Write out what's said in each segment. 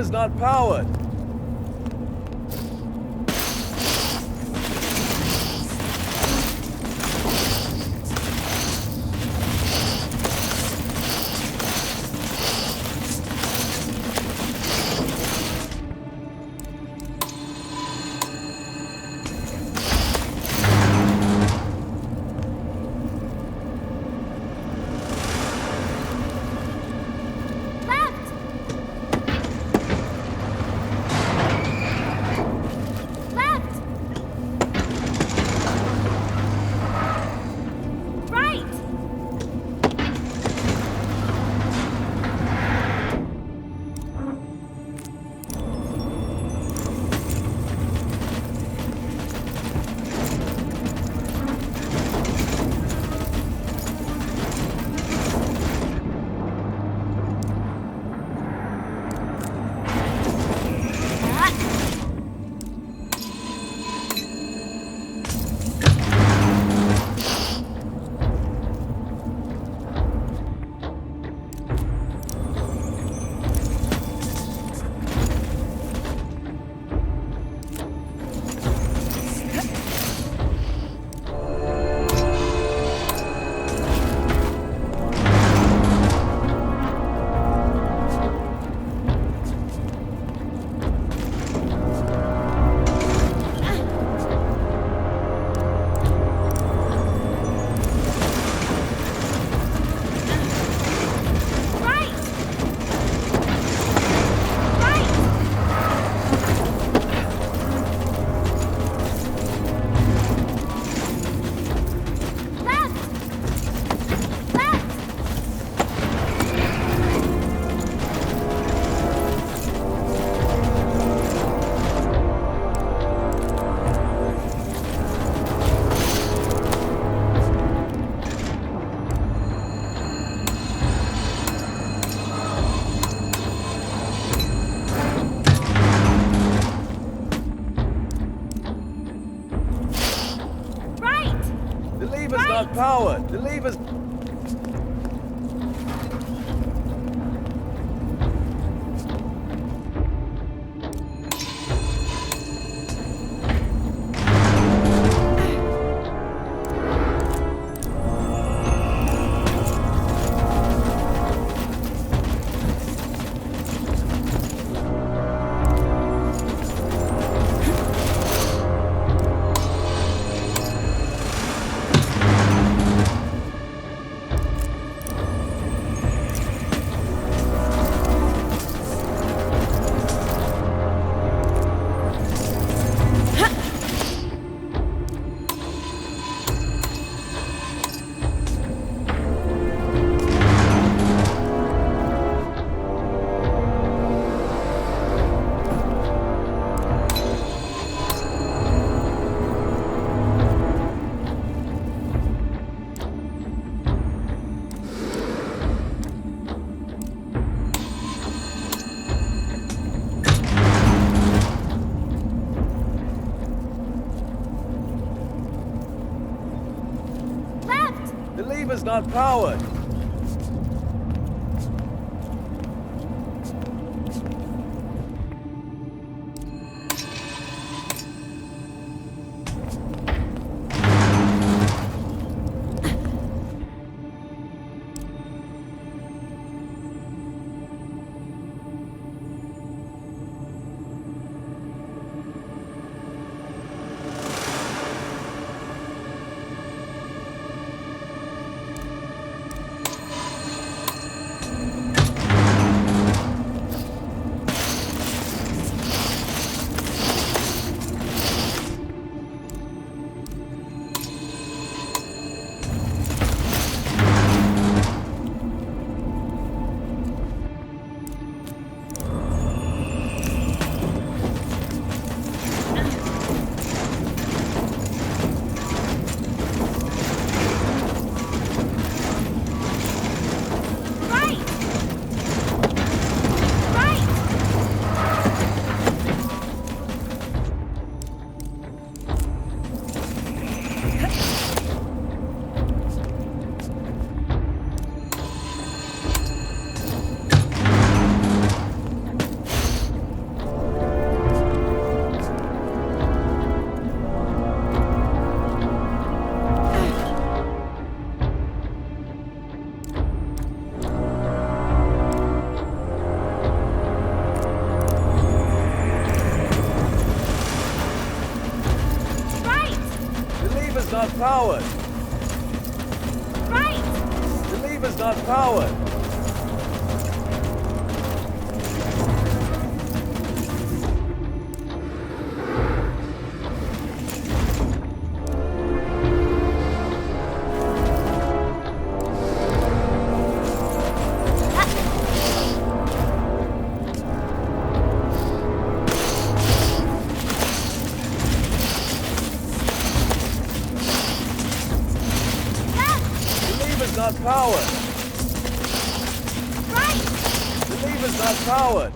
Is not powered. not powered. The lever's... lever's not powered. Not powered. Right! The lever's not powered. Not powered. Right! The lever's not powered.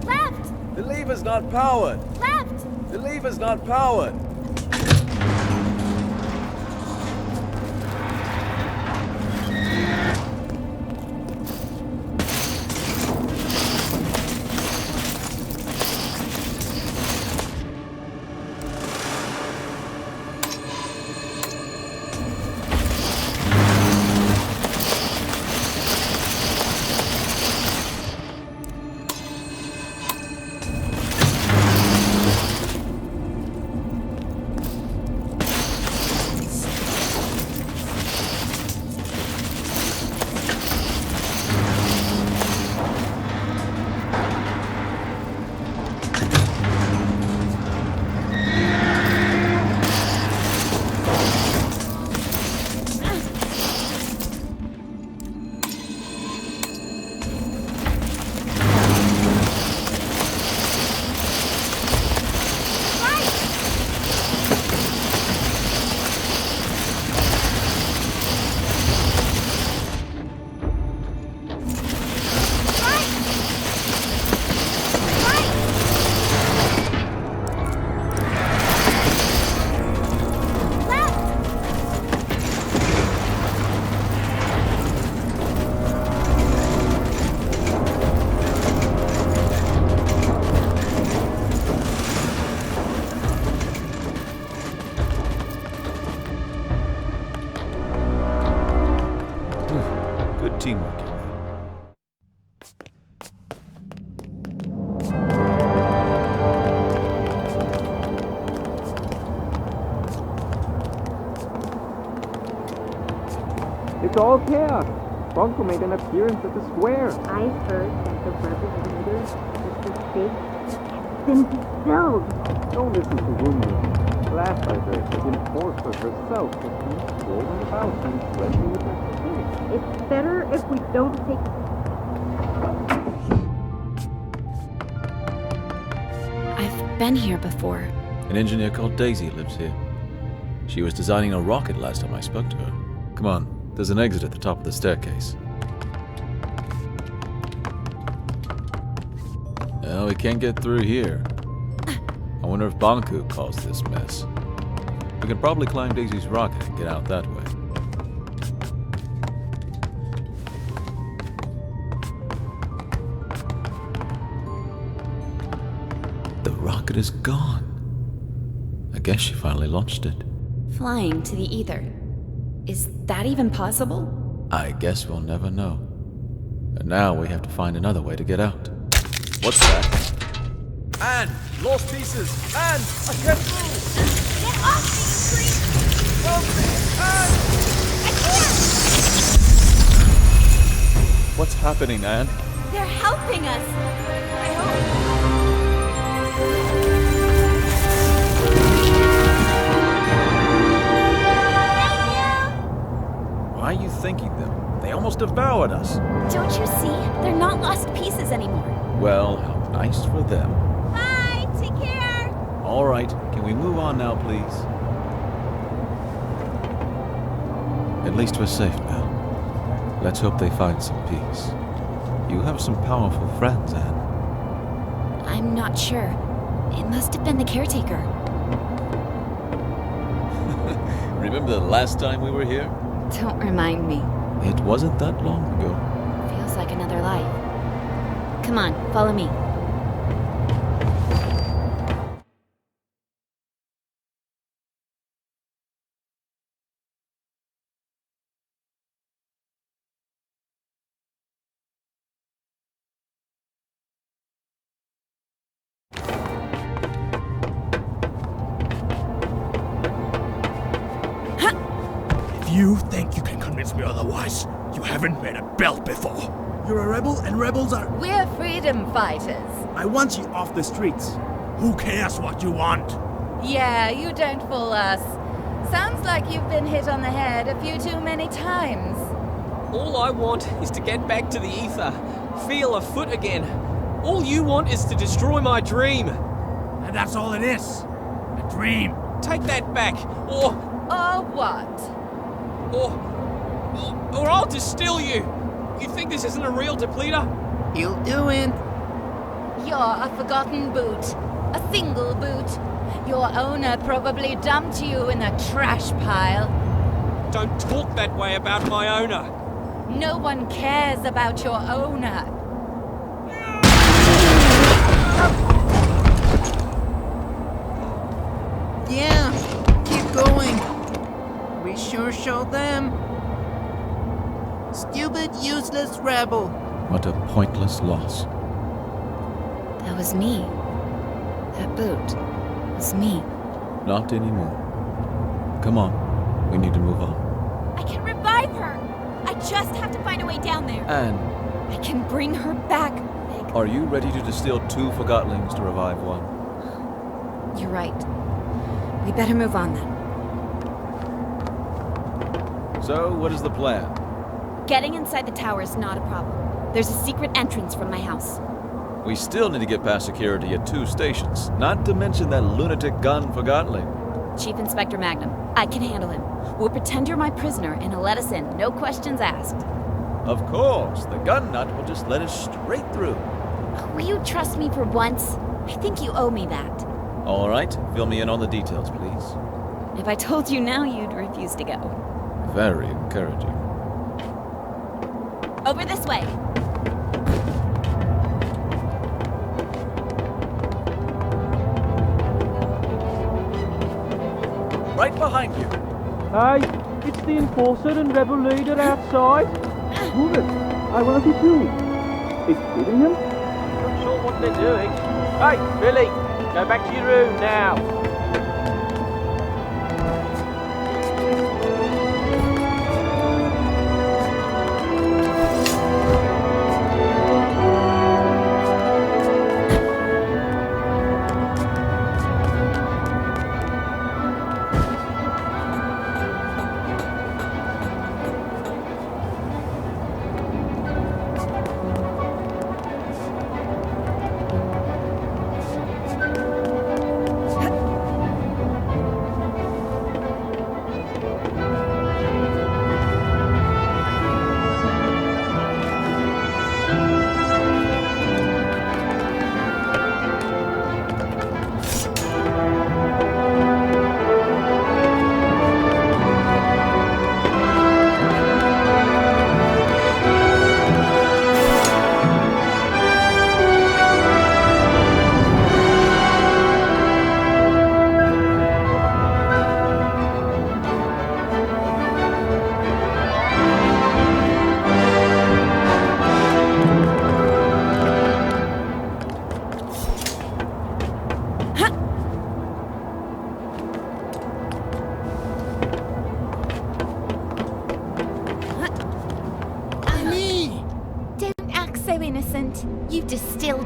Left! The lever's not powered. Left! The lever's not powered. It's all chaos. Bunko made an appearance at the square. I heard that the rebel leader, Mr. Fig, has been killed. Don't listen to rumors. Last I heard, the enforcer herself was seen strolling about and threatening with her stick. It's better if we don't take... I've been here before. An engineer called Daisy lives here. She was designing a rocket last time I spoke to her. Come on, there's an exit at the top of the staircase. Well, we can't get through here. I wonder if Banku caused this mess. We can probably climb Daisy's rocket and get out that way. The rocket is gone. I guess she finally launched it. Flying to the ether. Is that even possible? I guess we'll never know. And now we have to find another way to get out. What's that? Anne! Lost pieces! Anne! I can't move! Get off me, you creep! Help me! Anne! I can't! What's happening, Anne? They're helping us! I hope. Why are you thanking them? They almost devoured us. Don't you see? They're not lost pieces anymore. Well, how nice for them. Bye! Take care! All right, can we move on now, please? At least we're safe now. Let's hope they find some peace. You have some powerful friends, Anne. I'm not sure. It must have been the caretaker. Remember the last time we were here? Don't remind me. It wasn't that long ago. Feels like another life. Come on, follow me. If you think you can convince me otherwise, you haven't made a belt before. You're a rebel, and rebels are... We're freedom fighters. I want you off the streets. Who cares what you want? Yeah, you don't fool us. Sounds like you've been hit on the head a few too many times. All I want is to get back to the ether, feel a foot again. All you want is to destroy my dream. And that's all it is. A dream. Take that back, or What? I'll distill you. You think this isn't a real depleter? You'll do it. You're a forgotten boot. A single boot. Your owner probably dumped you in the trash pile. Don't talk that way about my owner. No one cares about your owner. Yeah, keep going. We sure showed them. Stupid, useless rebel. What a pointless loss. That was me. That boot was me. Not anymore. Come on, we need to move on. I can revive her! I just have to find a way down there. Anne, I can bring her back, Meg. are you ready to distill 2 Forgotlings to revive one? You're right. We better move on then. So, what is the plan? Getting inside the tower is not a problem. There's a secret entrance from my house. We still need to get past security at 2 stations, not to mention that lunatic gun Forgotling. Chief Inspector Magnum, I can handle him. We'll pretend you're my prisoner and he'll let us in, no questions asked. Of course, the gun nut will just let us straight through. Will you trust me for once? I think you owe me that. All right, fill me in on the details, please. If I told you now, you'd refuse to go. Very encouraging. Over this way. Right behind you. Hey, it's the enforcer and rebel leader outside. Move it. I want to see too. It's hitting him? Not sure what they're doing. Hey, Billy, go back to your room now.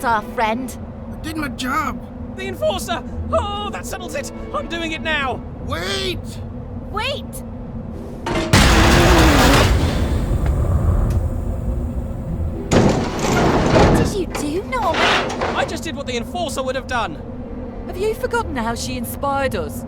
insult our friend. I did my job. The enforcer! Oh, that settles it! I'm doing it now! Wait! Wait! What did you do, Norman? I just did what the enforcer would have done! Have you forgotten how she inspired us?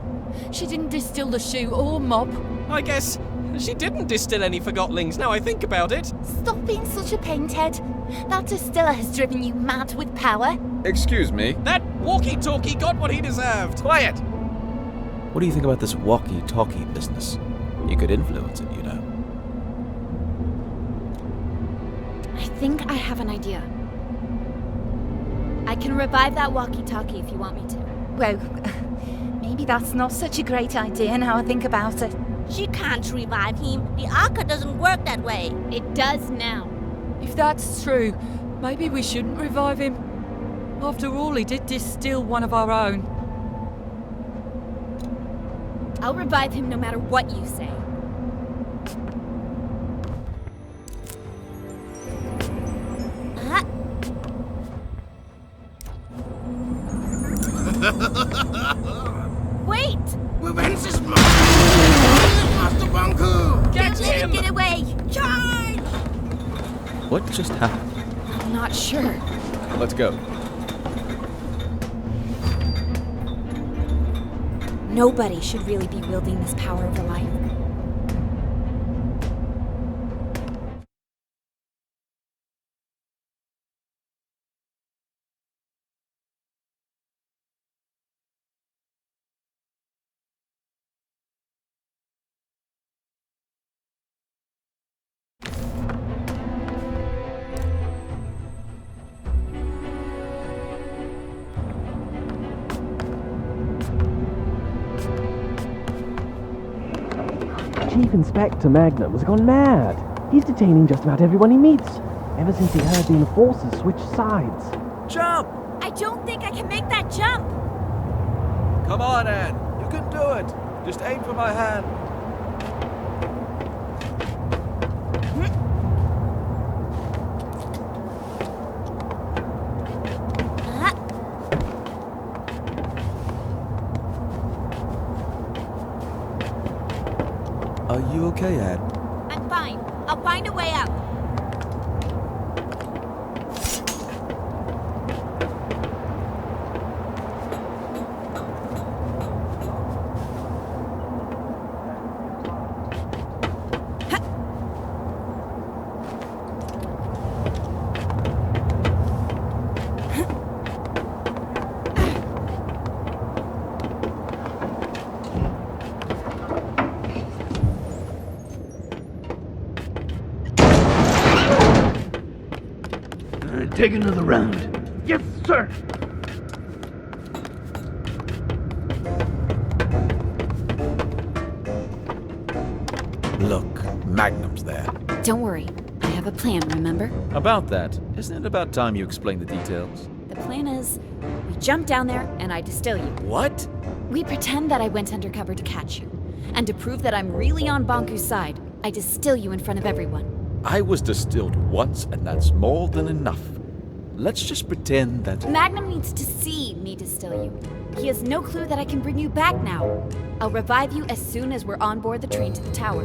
She didn't distill the shoe or mop. I guess she didn't distill any Forgotlings, now I think about it. Stop being such a painthead. That distiller has driven you mad with power. Excuse me. That walkie-talkie got what he deserved! Quiet! What do you think about this walkie-talkie business? You could influence it, you know. I think I have an idea. I can revive that walkie-talkie if you want me to. Well, maybe that's not such a great idea now I think about it. She can't revive him. The Arca doesn't work that way. It does now. If that's true, maybe we shouldn't revive him. After all, he did distill one of our own. I'll revive him no matter what you say. Wait! Revenge is mine! Master Banku! Get him! Get away! Charge! What just happened? I'm not sure. Let's go. Nobody should really be wielding this power over life. Chief Inspector Magnum's gone mad. He's detaining just about everyone he meets, ever since he heard the enforcers switch sides. Jump! I don't think I can make that jump. Come on, Anne. You can do it. Just aim for my hand. Are you okay, Anne? I'm fine. I'll find a way out. Take another round. Yes, sir! Look, Magnum's there. Don't worry. I have a plan, remember? About that, isn't it about time you explain the details? The plan is, we jump down there and I distill you. What? We pretend that I went undercover to catch you. And to prove that I'm really on Banku's side, I distill you in front of everyone. I was distilled once, and that's more than enough. Let's just pretend that... Magnum needs to see me distill you. He has no clue that I can bring you back now. I'll revive you as soon as we're on board the train to the tower.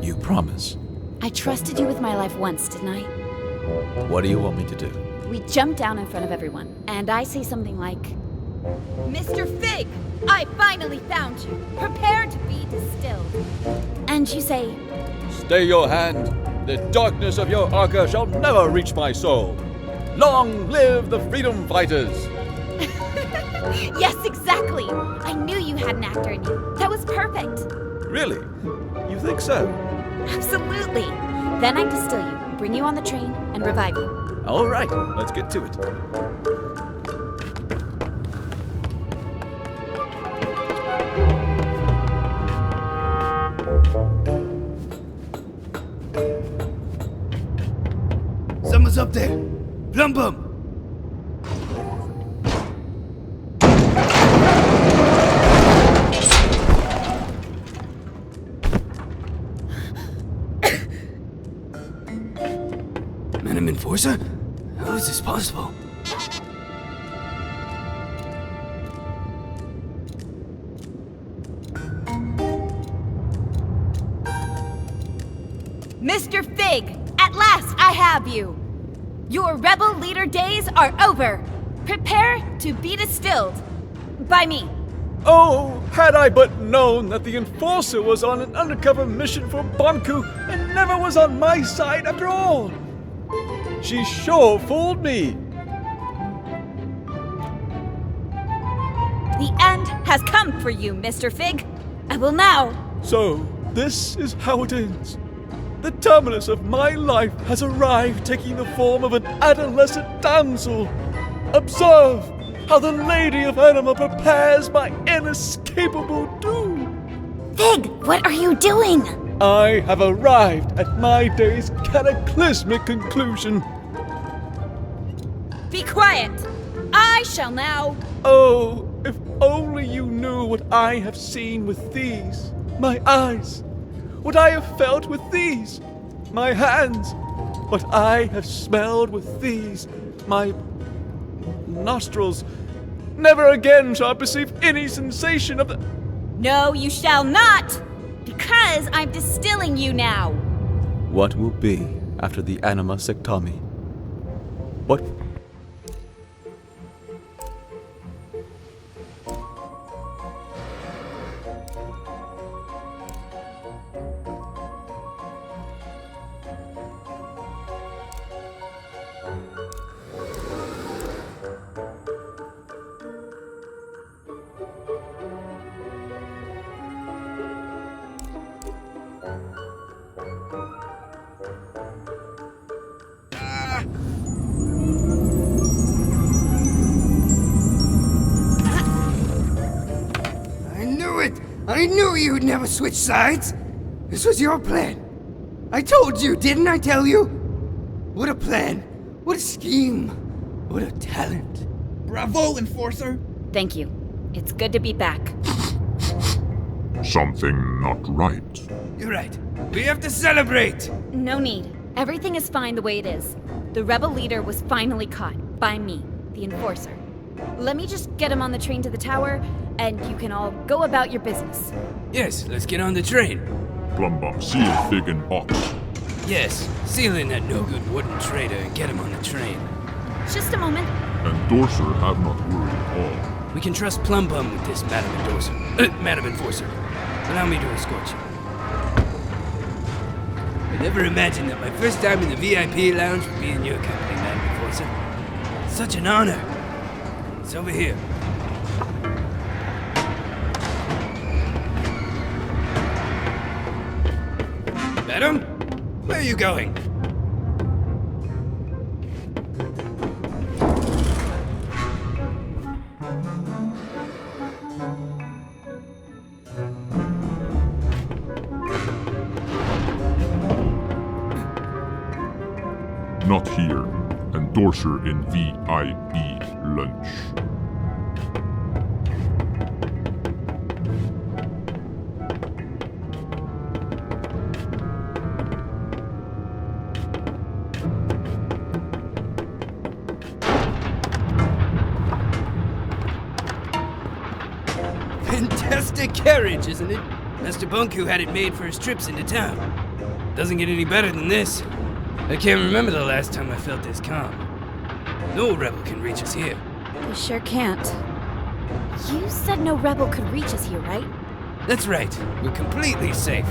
You promise? I trusted you with my life once, didn't I? What do you want me to do? We jump down in front of everyone, and I say something like, Mr. Fig, I finally found you. Prepare to be distilled. And you say, Stay your hand. The darkness of your Arca shall never reach my soul. Long live the freedom fighters! Yes, exactly. I knew you had an actor in you. That was perfect. Really? You think so? Absolutely. Then I distill you, bring you on the train, and revive you. All right, let's get to it. Someone's up there. Plum bum. Madam Enforcer? How is this possible? Mr. Fig, at last I have you! Your rebel leader days are over. Prepare to be distilled. By me. Oh, had I but known that the Enforcer was on an undercover mission for Banku and never was on my side after all! She sure fooled me! The end has come for you, Mr. Fig. I will now... So, this is how it ends. The terminus of my life has arrived, taking the form of an adolescent damsel. Observe how the Lady of Anima prepares my inescapable doom. Fig, what are you doing? I have arrived at my day's cataclysmic conclusion. Be quiet. I shall now... Oh, if only you knew what I have seen with these, my eyes. What I have felt with these, my hands. What I have smelled with these, my nostrils. Never again shall I perceive any sensation of the... No, you shall not! Because I'm distilling you now! What will be after the anima sectami? What... I knew you'd never switch sides. This was your plan. I told you, didn't I tell you? What a plan. What a scheme. What a talent. Bravo, Enforcer. Thank you. It's good to be back. Something not right. You're right. We have to celebrate. No need. Everything is fine the way it is. The rebel leader was finally caught. By me, the Enforcer. Let me just get him on the train to the tower, and you can all go about your business. Yes, let's get on the train. Plumbum, seal Fig in box. Yes, seal in that no-good wooden traitor and get him on the train. Just a moment. Endorser have not worried at all. We can trust Plumbum with this, Madam Endorser. Madam Enforcer. Allow me to escort you. I never imagined that my first time in the VIP lounge would be in your company, Madam Enforcer. Such an honor. It's over here. Madam, where are you going? Not here. Endorser in VIP lunch. Fantastic carriage, isn't it? Master Bunku had it made for his trips into town. Doesn't get any better than this. I can't remember the last time I felt this calm. No rebel can reach us here. They sure can't. You said no rebel could reach us here, right? That's right. We're completely safe.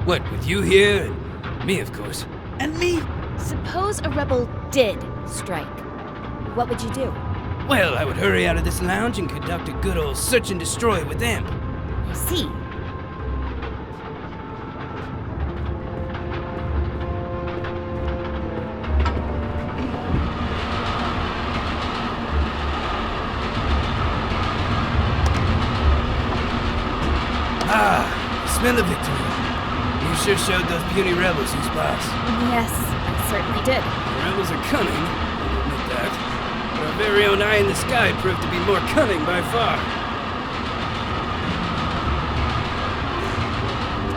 What, with you here and me, of course. And me? Suppose a rebel did strike. What would you do? Well, I would hurry out of this lounge and conduct a good old search and destroy with them. I see. Smell of victory. You sure showed those puny rebels who's boss. Yes, I certainly did. The rebels are cunning, I'll admit that. But our very own eye in the sky proved to be more cunning by far.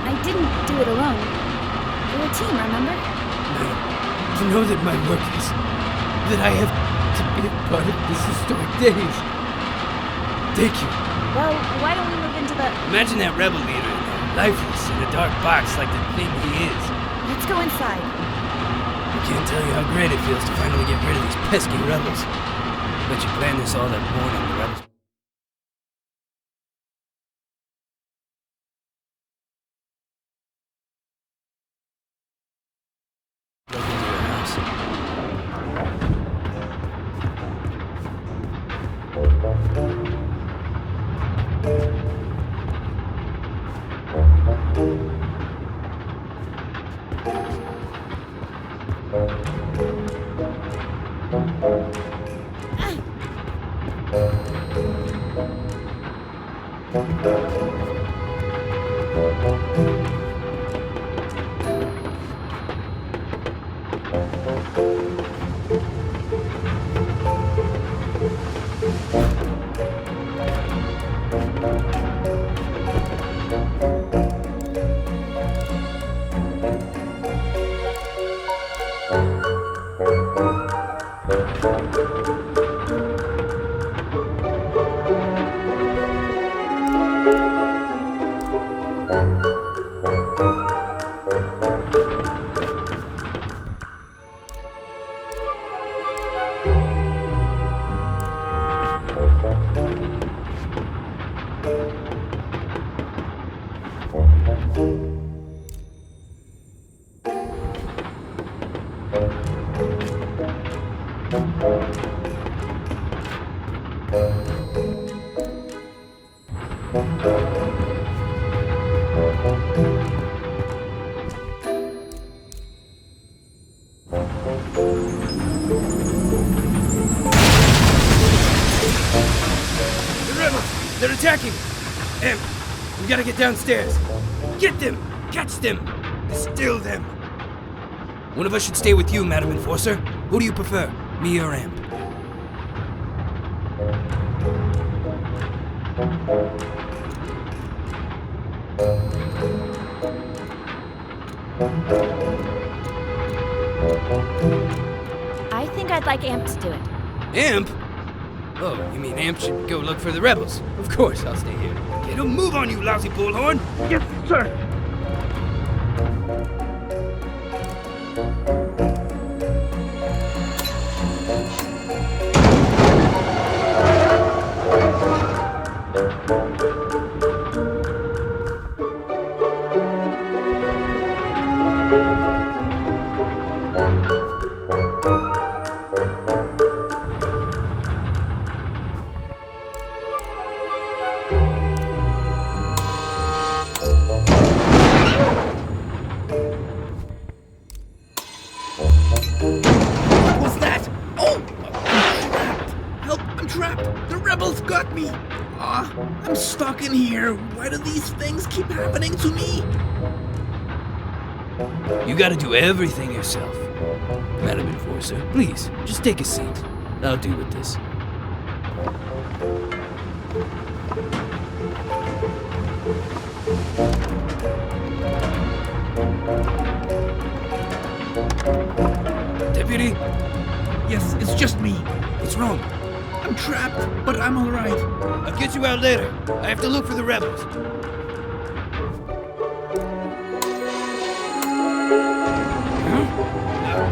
I didn't do it alone. We're a team, remember? No. To know that my work is... that I have to be a part of this historic days. Thank you. Well, why don't we move into the... Imagine that rebel leader in there, lifeless in a dark box like the thing he is. Let's Let's go inside. I can't tell you how great it feels to finally get rid of these pesky rebels. Bet you planned this all that morning, the rebels. Broke into your house. The rebels! They're attacking! Em, we gotta get downstairs. Get them! Catch them! Distill them! One of us should stay with you, Madam Enforcer. Who do you prefer, me or Amp? I think I'd like Amp to do it. Amp? Oh, you mean Amp should go look for the rebels? Of course, I'll stay here. Get a move on, you lousy bullhorn! Yes, sir. What's that? Oh! Help! I'm trapped! The rebels got me! I'm stuck in here. Why do these things keep happening to me? You gotta do everything yourself. Madam Enforcer, please, just take a seat. I'll deal with this. Deputy? Yes, it's just me. What's wrong? I'm trapped, but I'm alright. I'll get you out later. I have to look for the rebels.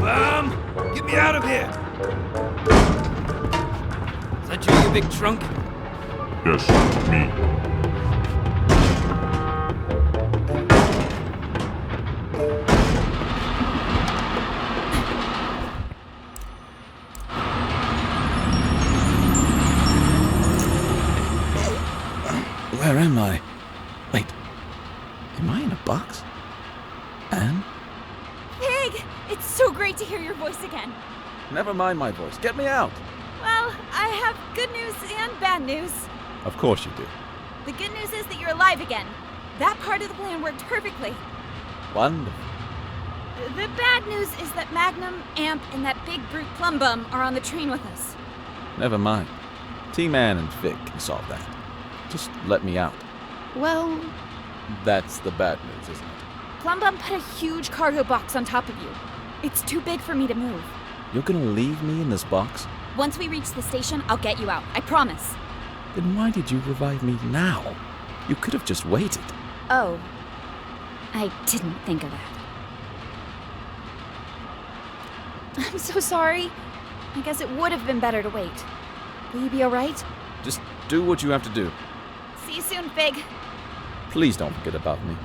Bomb! Get me out of here! Is that you, you big trunk? Yes, me. Where am I? Wait. Am I in a box? Anne? Pig! It's so great to hear your voice again. Never mind my voice. Get me out. Well, I have good news and bad news. Of course you do. The good news is that you're alive again. That part of the plan worked perfectly. Wonderful. The bad news is that Magnum, Amp, and that big brute Plumbum are on the train with us. Never mind. T-Man and Vic can solve that. Just let me out. Well, That's the bad news, isn't it? Plumbum put a huge cargo box on top of you. It's too big for me to move. You're gonna leave me in this box? Once we reach the station, I'll get you out. I promise. Then why did you revive me now? You could have just waited. Oh. I didn't think of that. I'm so sorry. I guess it would have been better to wait. Will you be alright? Just do what you have to do. See you soon, Fig. Please don't forget about me.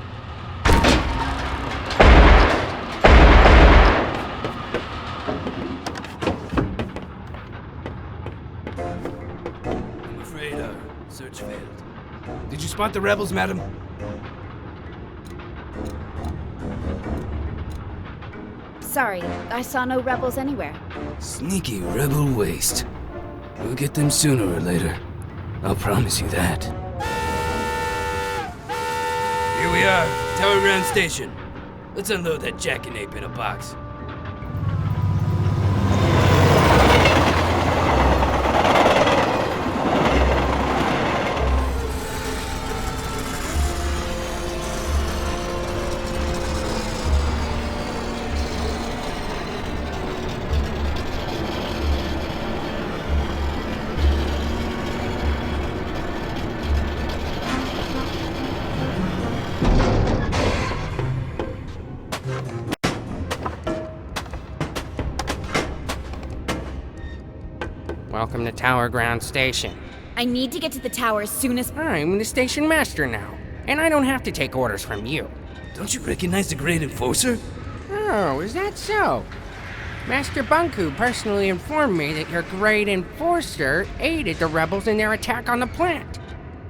I'm afraid our search failed. Did you spot the rebels, madam? Sorry, I saw no rebels anywhere. Sneaky rebel waste. We'll get them sooner or later. I'll promise you that. Here we are, Tower Ground Station. Let's unload that jackknape in a box. Welcome to Tower Ground Station. I need to get to the tower as soon as... I'm the station master now, and I don't have to take orders from you. Don't you recognize the Great Enforcer? Oh, is that so? Master Bunku personally informed me that your Great Enforcer aided the rebels in their attack on the plant.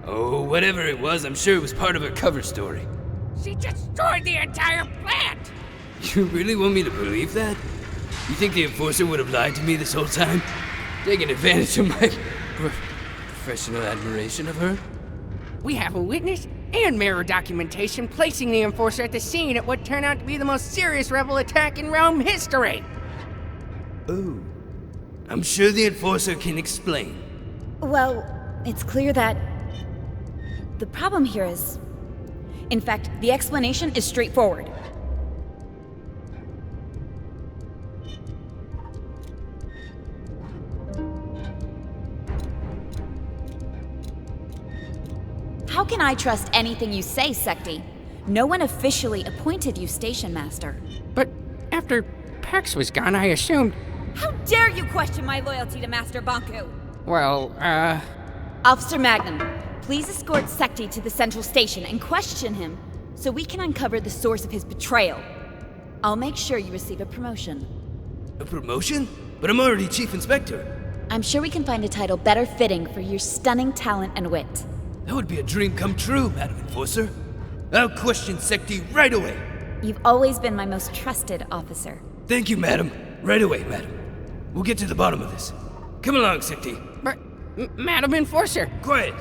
Oh, whatever it was, I'm sure it was part of her cover story. She destroyed the entire plant! You really want me to believe that? You think the Enforcer would have lied to me this whole time? Taking advantage of my professional admiration of her? We have a witness and mirror documentation placing the Enforcer at the scene at what turned out to be the most serious rebel attack in Rome history. Oh. I'm sure the Enforcer can explain. Well, it's clear that... the problem here is... in fact, the explanation is straightforward. How can I trust anything you say, Secti? No one officially appointed you station master. But after Pax was gone, I assumed... How dare you question my loyalty to Master Banku? Well, Officer Magnum, please escort Secti to the central station and question him so we can uncover the source of his betrayal. I'll make sure you receive a promotion. A promotion? But I'm already Chief Inspector. I'm sure we can find a title better fitting for your stunning talent and wit. That would be a dream come true, Madam Enforcer. I'll question Secti right away. You've always been my most trusted officer. Thank you, madam. Right away, madam. We'll get to the bottom of this. Come along, Secti. But, Madam Enforcer... Quiet.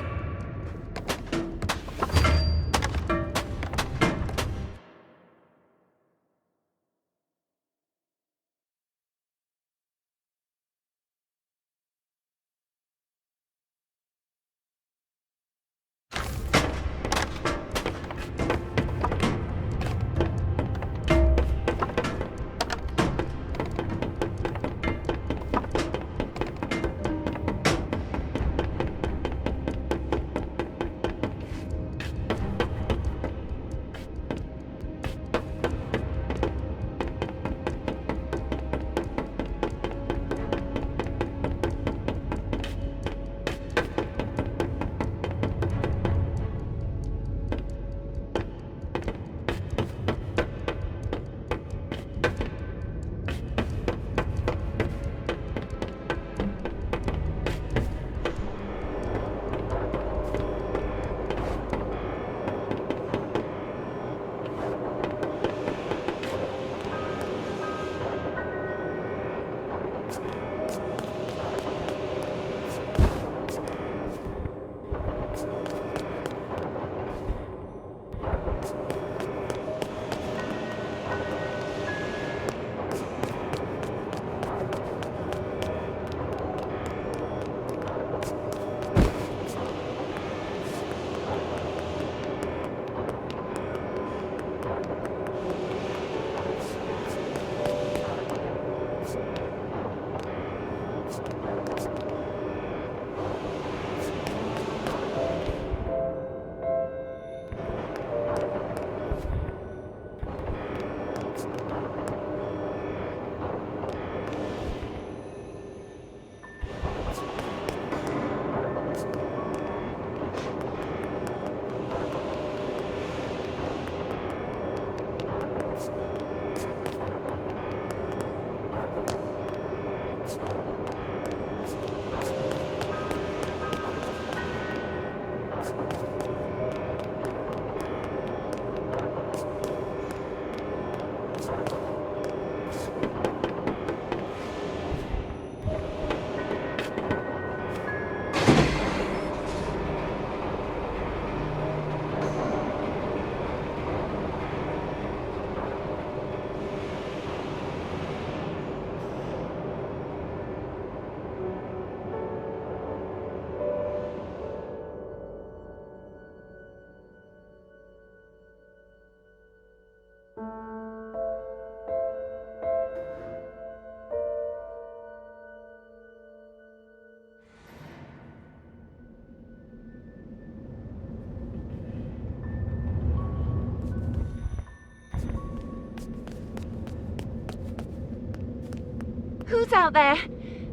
Who's out there?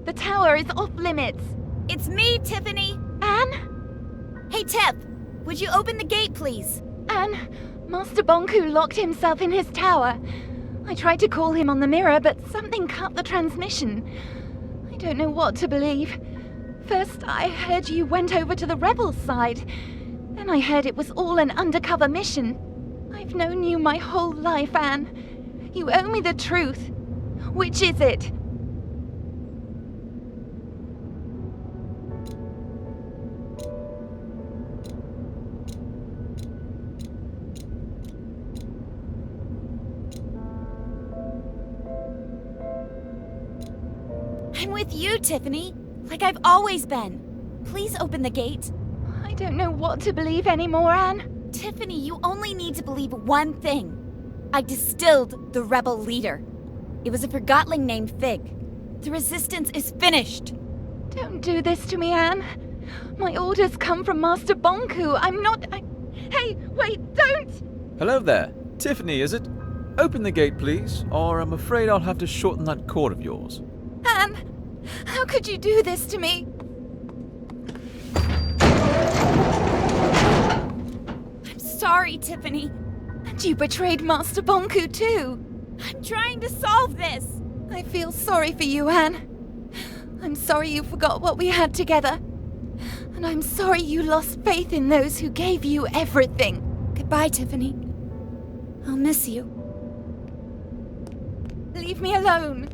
The tower is off limits. It's me, Tiffany. Anne? Hey, Tiff, would you open the gate, please? Anne, Master Bonku locked himself in his tower. I tried to call him on the mirror, but something cut the transmission. I don't know what to believe. First, I heard you went over to the rebels' side. Then I heard it was all an undercover mission. I've known you my whole life, Anne. You owe me the truth. Which is it? I'm with you, Tiffany. Like I've always been. Please open the gate. I don't know what to believe anymore, Anne. Tiffany, you only need to believe one thing. I distilled the rebel leader. It was a Forgotling named Fig. The resistance is finished. Don't do this to me, Anne. My orders come from Master Bonku. I'm not... Hey, wait, don't! Hello there. Tiffany, is it? Open the gate, please, or I'm afraid I'll have to shorten that cord of yours. Anne, how could you do this to me? I'm sorry, Tiffany. And you betrayed Master Bonku too. I'm trying to solve this. I feel sorry for you, Anne. I'm sorry you forgot what we had together. And I'm sorry you lost faith in those who gave you everything. Goodbye, Tiffany. I'll miss you. Leave me alone.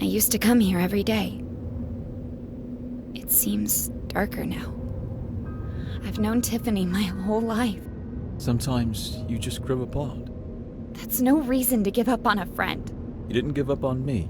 I used to come here every day. It seems darker now. I've known Tiffany my whole life. Sometimes you just grow apart. That's no reason to give up on a friend. You didn't give up on me.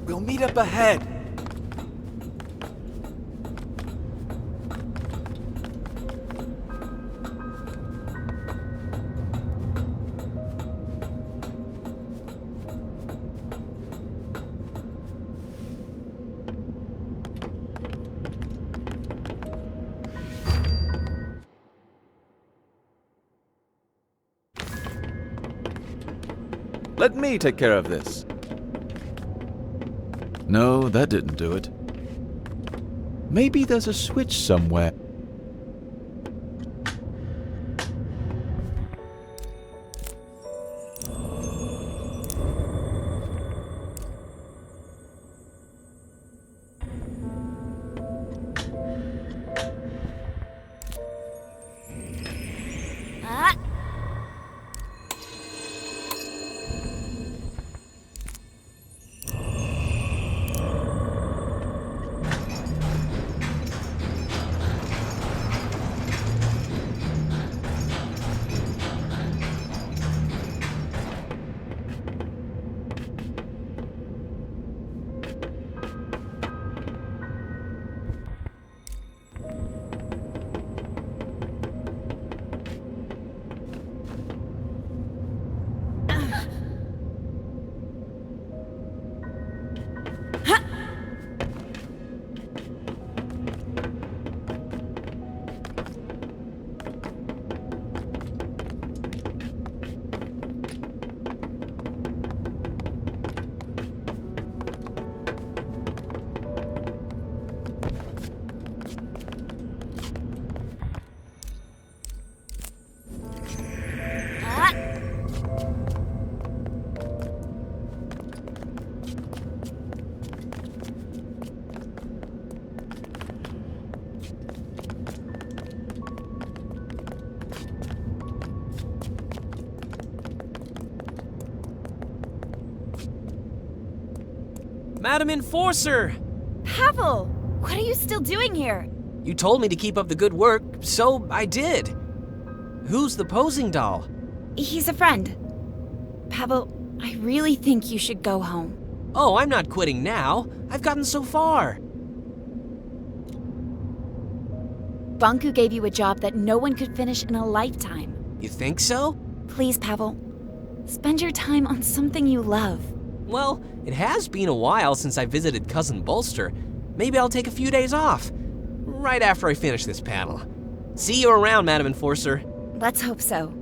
We'll meet up ahead. Let me take care of this. No, that didn't do it. Maybe there's a switch somewhere. Madam Enforcer! Pavel! What are you still doing here? You told me to keep up the good work, so I did. Who's the posing doll? He's a friend. Pavel, I really think you should go home. Oh, I'm not quitting now. I've gotten so far. Banku gave you a job that no one could finish in a lifetime. You think so? Please, Pavel, spend your time on something you love. Well, it has been a while since I visited Cousin Bolster. Maybe I'll take a few days off. Right after I finish this panel. See you around, Madam Enforcer. Let's hope so.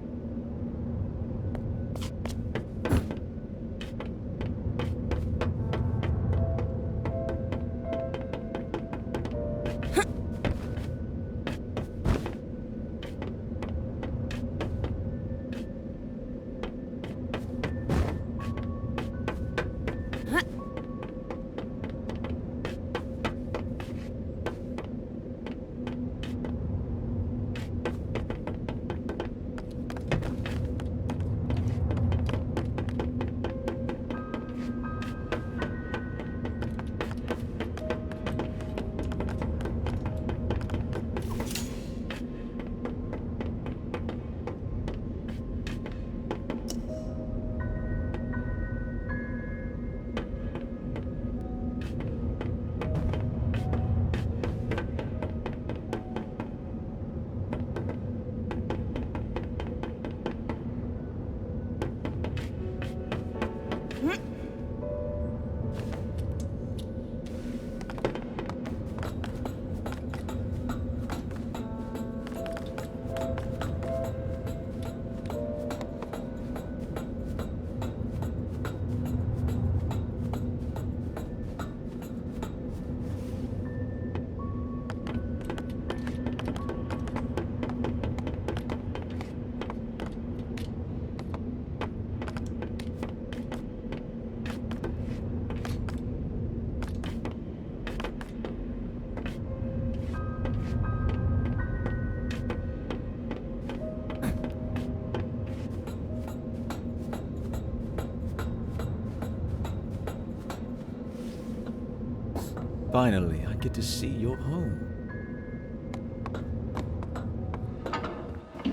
Finally, I get to see your home.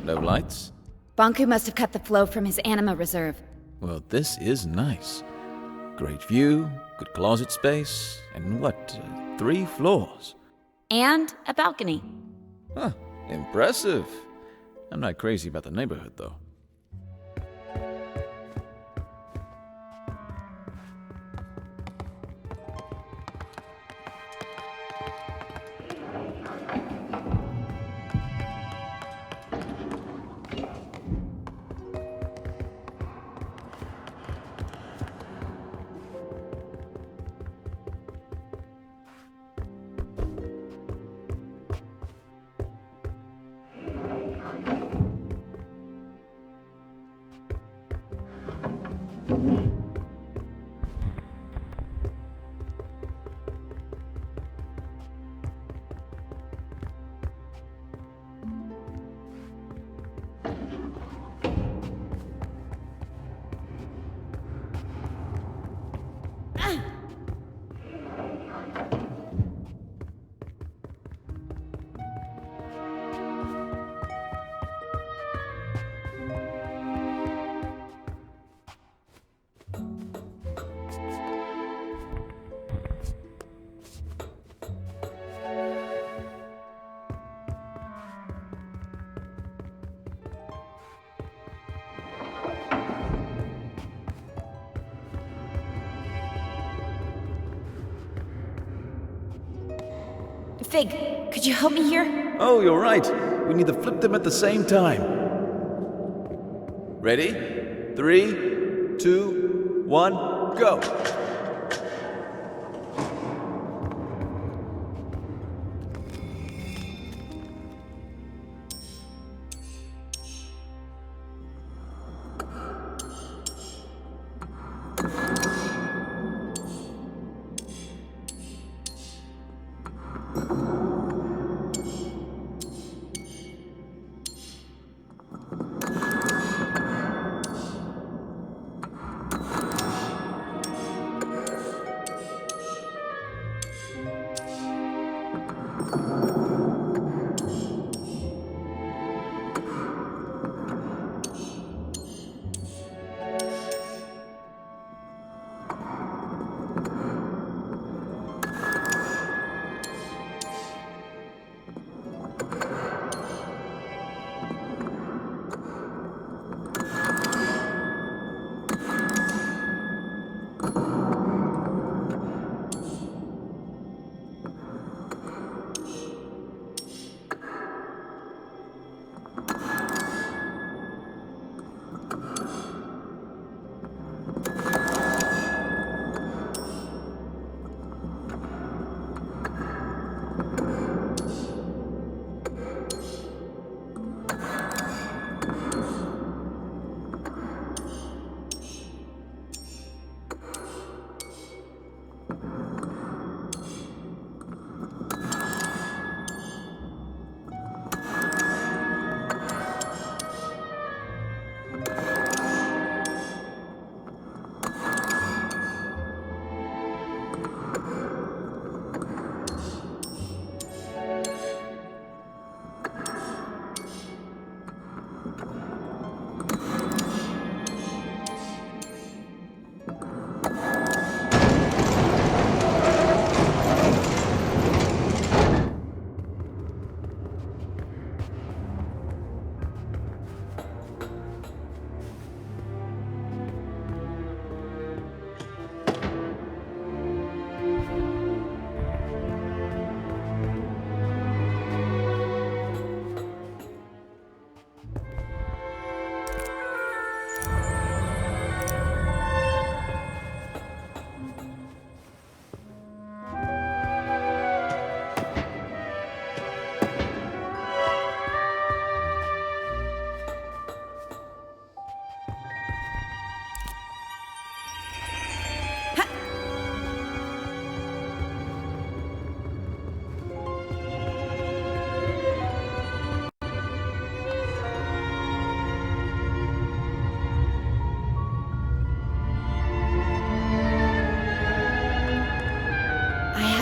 No lights? Banku must have cut the flow from his anima reserve. Well, this is nice. Great view, good closet space, and what, 3 floors? And a balcony. Huh, impressive. I'm not crazy about the neighborhood, though. Fig, could you help me here? Oh, you're right. We need to flip them at the same time. Ready? 3, 2, 1, go!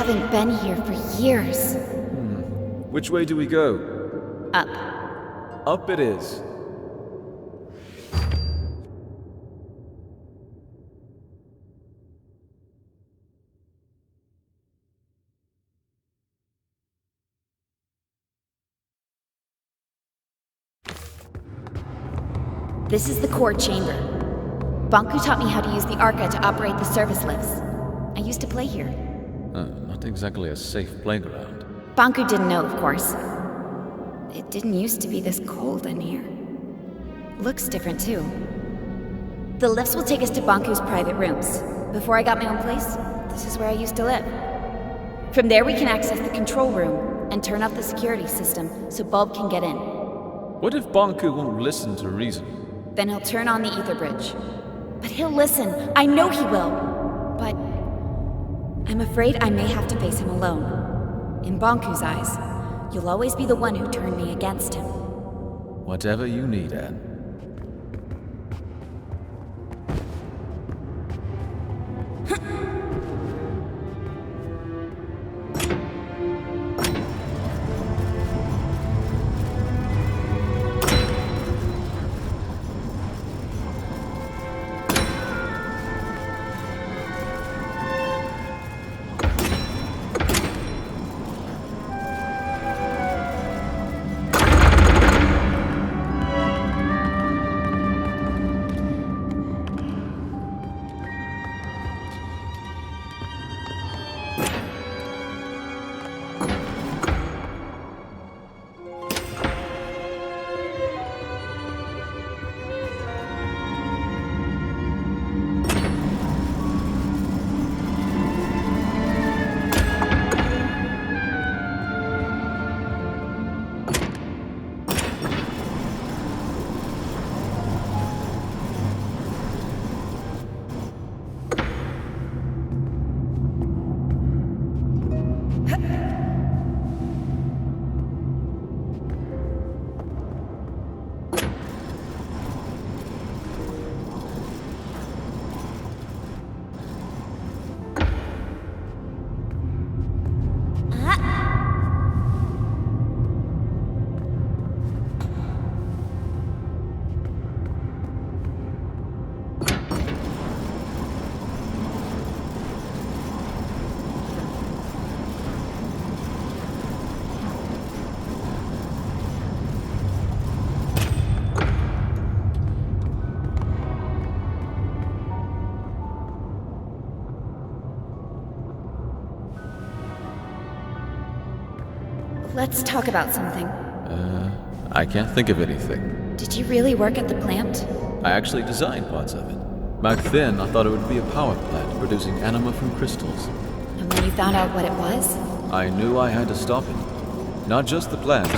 haven't been here for years. Which way do we go? Up. Up it is. This is the core chamber. Banku taught me how to use the Arca to operate the service lifts. I used to play here. Not exactly a safe playground. Banku didn't know, of course. It didn't used to be this cold in here. Looks different, too. The lifts will take us to Banku's private rooms. Before I got my own place, this is where I used to live. From there we can access the control room and turn off the security system so Bulb can get in. What if Banku won't listen to reason? Then he'll turn on the ether bridge. But he'll listen. I know he will. But I'm afraid I may have to face him alone. In Banku's eyes, you'll always be the one who turned me against him. Whatever you need, Anne. Let's talk about something. I can't think of anything. Did you really work at the plant? I actually designed parts of it. Back then, I thought it would be a power plant producing anima from crystals. And when you found out what it was? I knew I had to stop it. Not just the plant,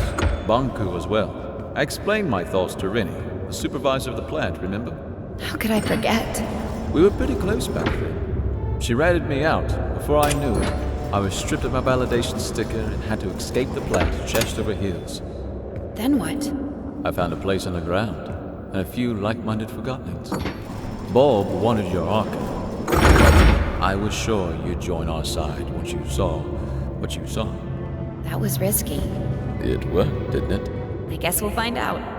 Banku as well. I explained my thoughts to Rini, the supervisor of the plant, remember? How could I forget? We were pretty close back then. She ratted me out. Before I knew it, I was stripped of my validation sticker and had to escape the plant chest over heels. Then what? I found a place underground, and a few like-minded Forgottonings. Bulb wanted your Arca. I was sure you'd join our side once you saw what you saw. That was risky. It worked, didn't it? I guess we'll find out.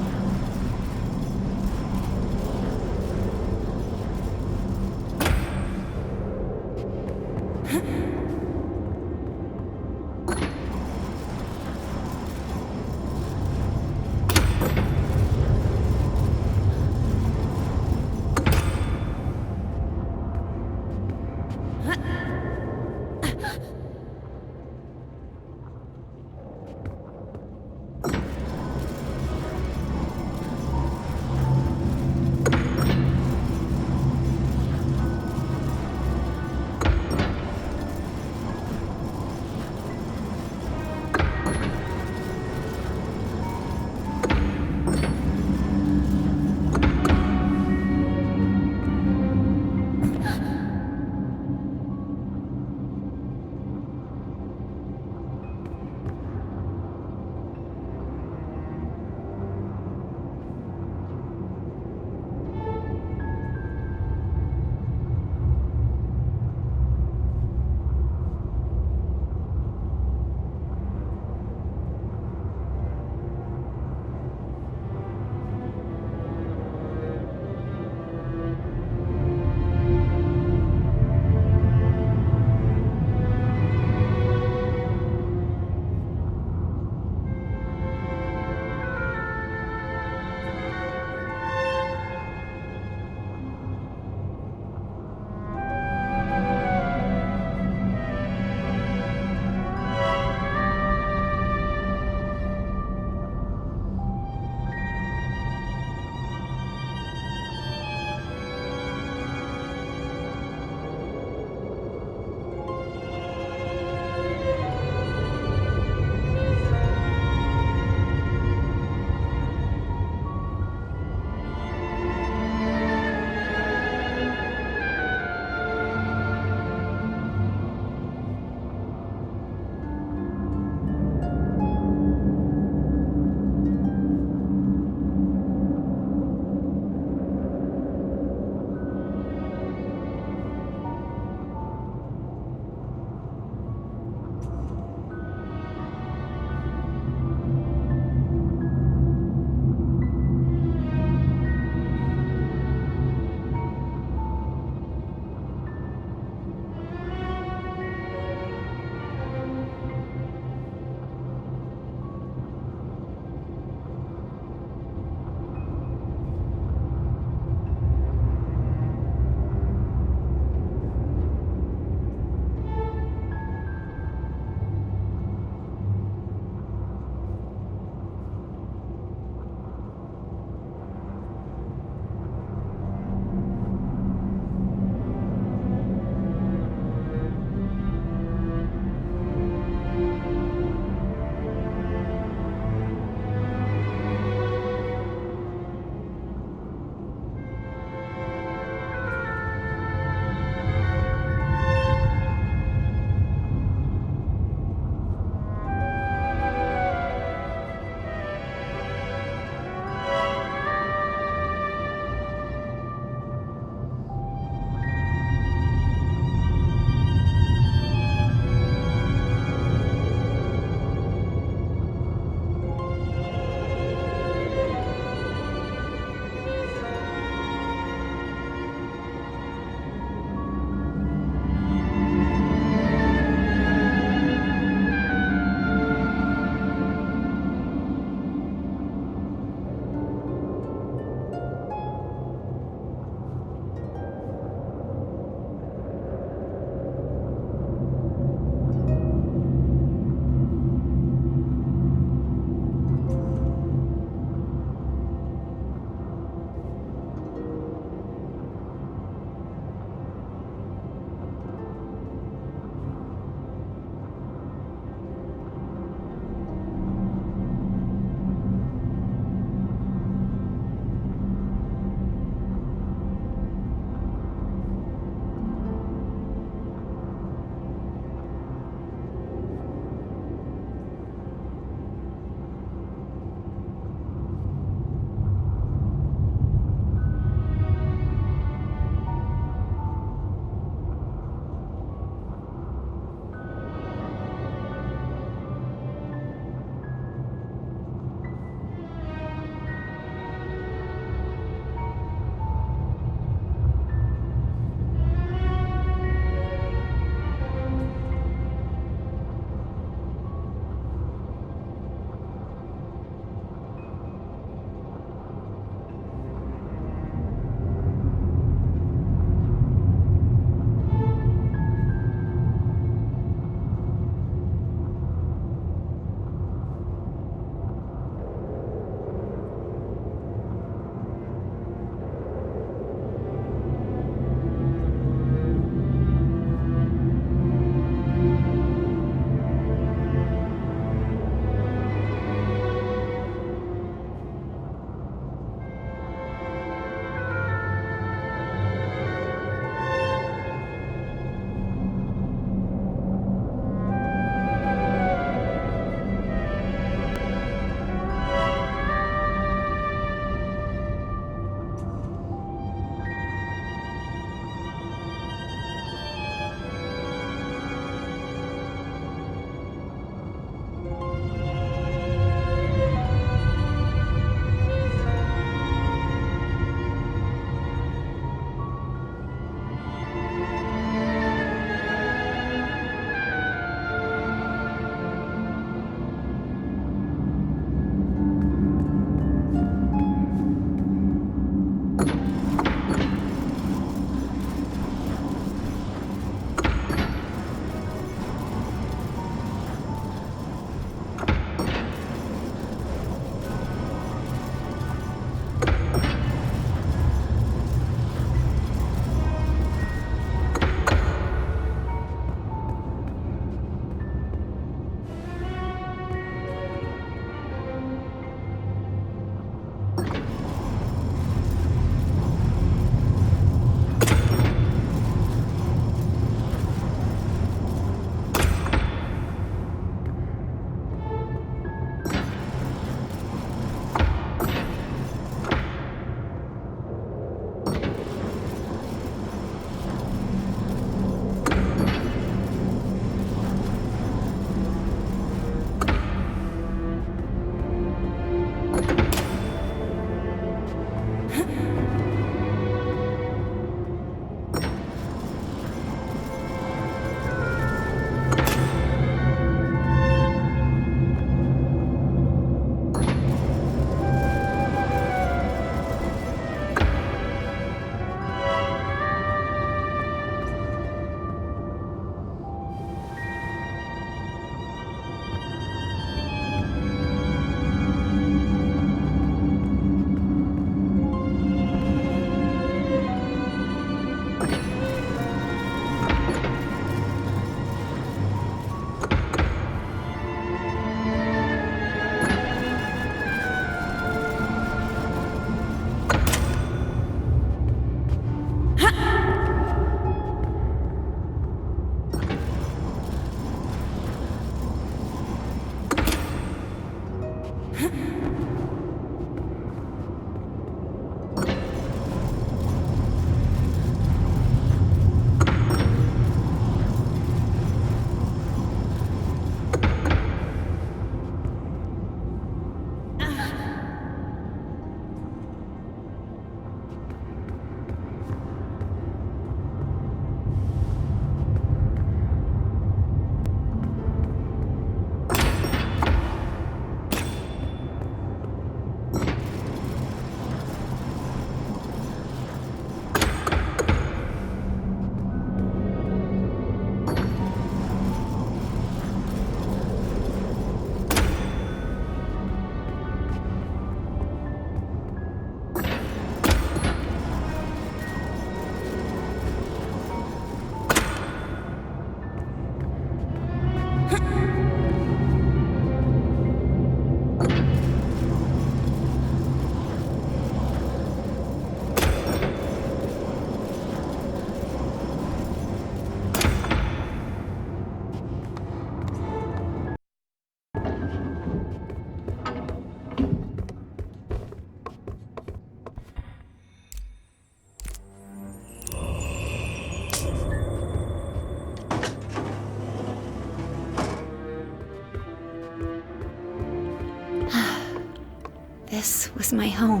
This was my home.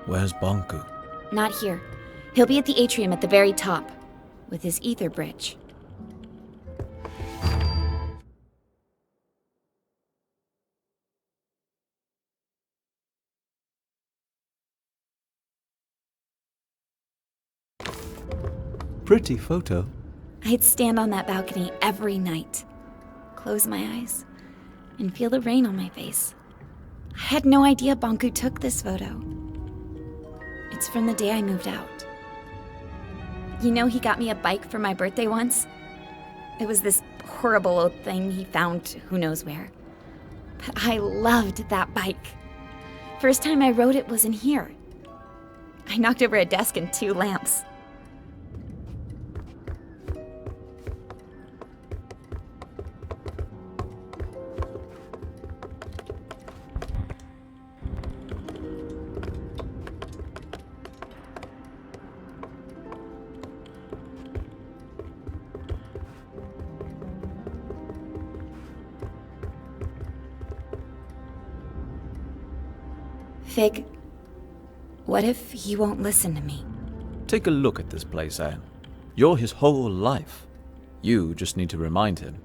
Where's Bonku? Not here. He'll be at the atrium at the very top, with his ether bridge. Pretty photo. I'd stand on that balcony every night, close my eyes, and feel the rain on my face. I had no idea Bonku took this photo. It's from the day I moved out. You know, he got me a bike for my birthday once? It was this horrible old thing he found who knows where. But I loved that bike. First time I rode it was in here. I knocked over a desk and 2 lamps. Fig, what if he won't listen to me? Take a look at this place, Anne. You're his whole life. You just need to remind him.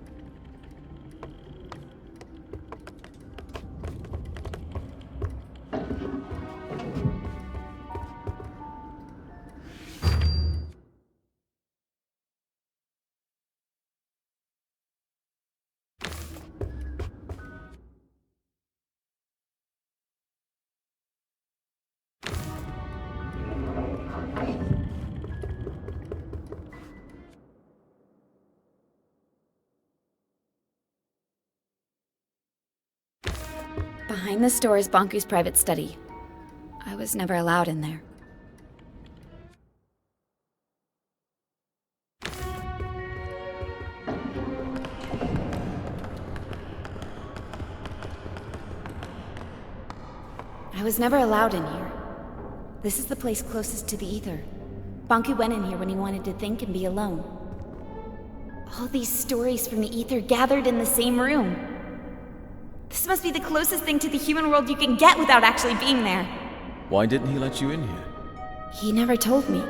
Behind this door is Bonku's private study. I was never allowed in there. I was never allowed in here. This is the place closest to the ether. Bonku went in here when he wanted to think and be alone. All these stories from the ether gathered in the same room. This must be the closest thing to the human world you can get without actually being there. Why didn't he let you in here? He never told me.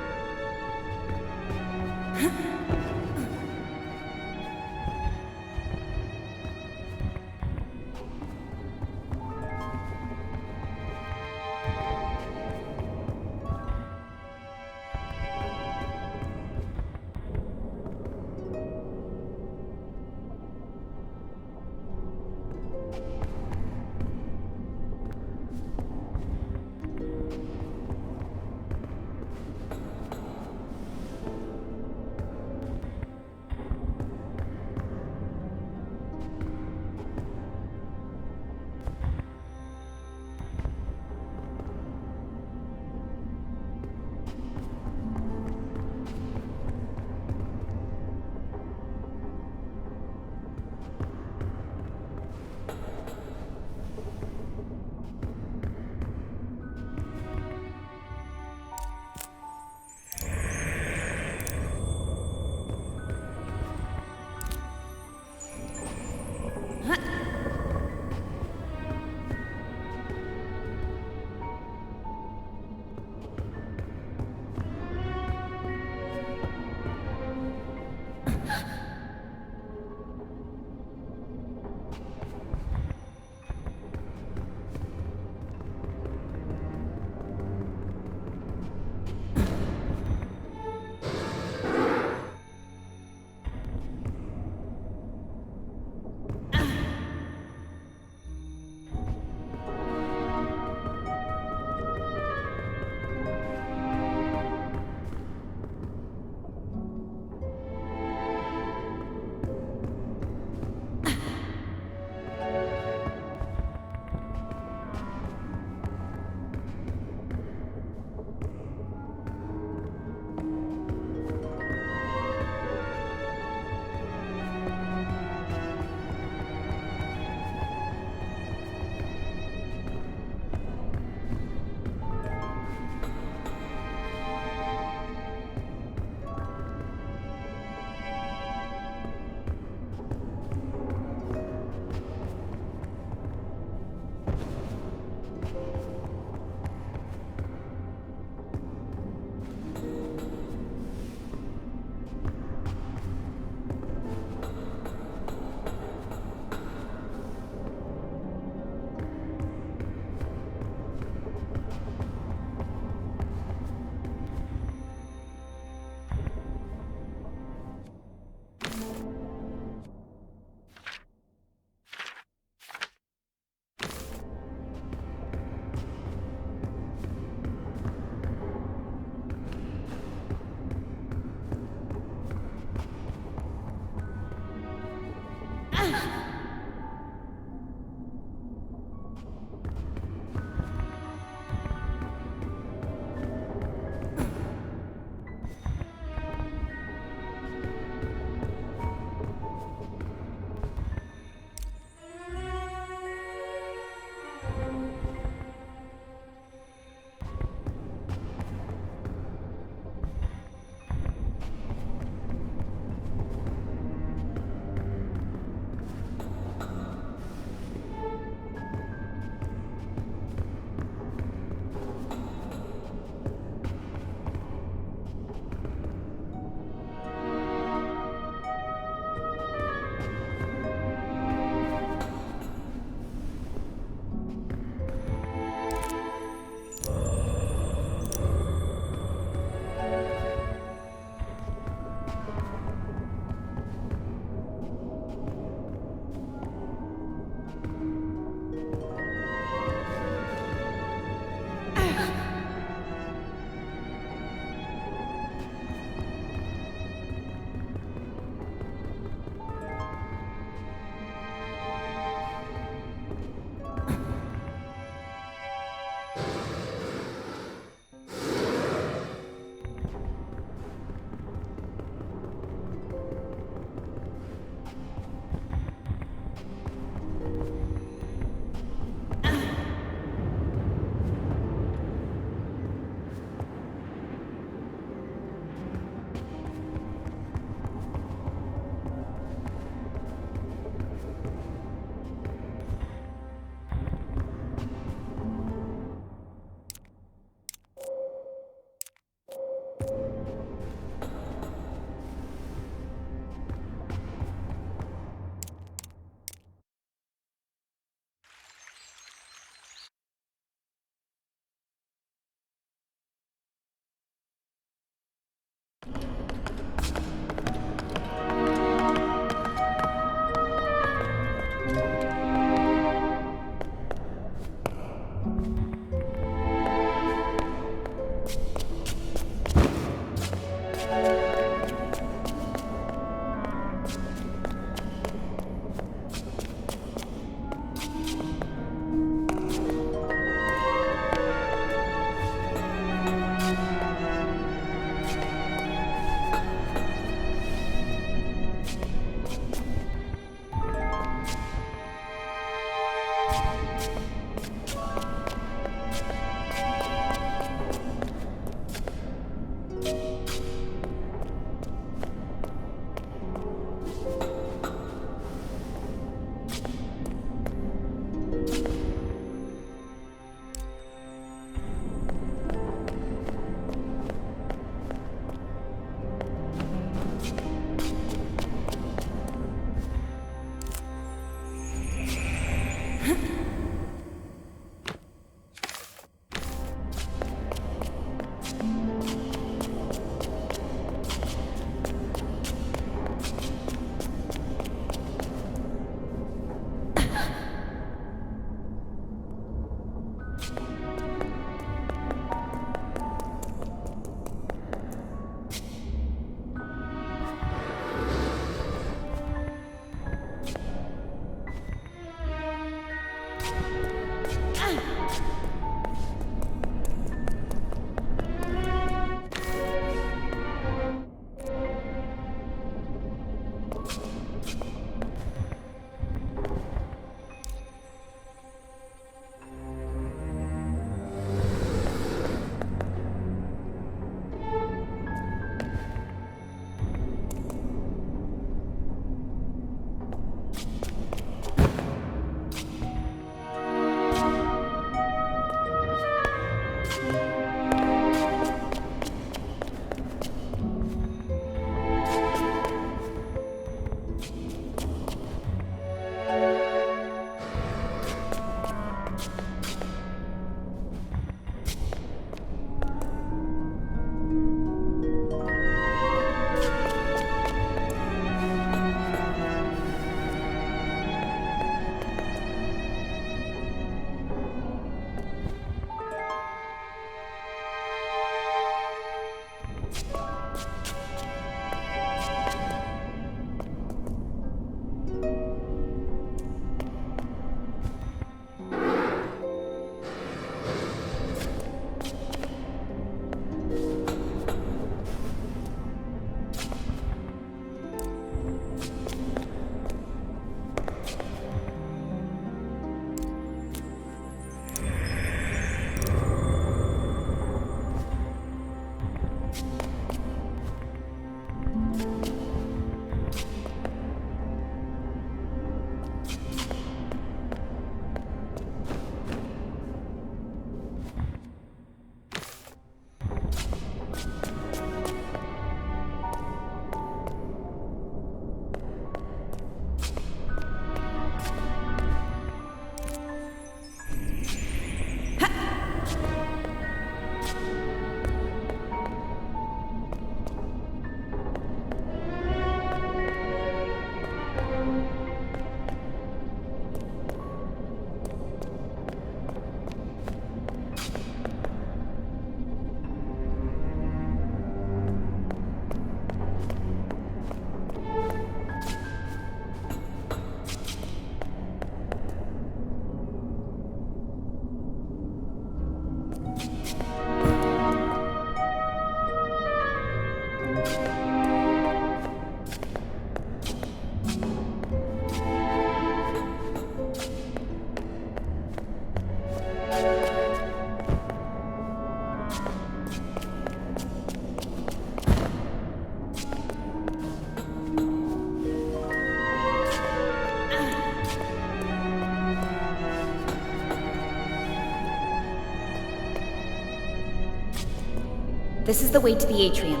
This is the way to the atrium.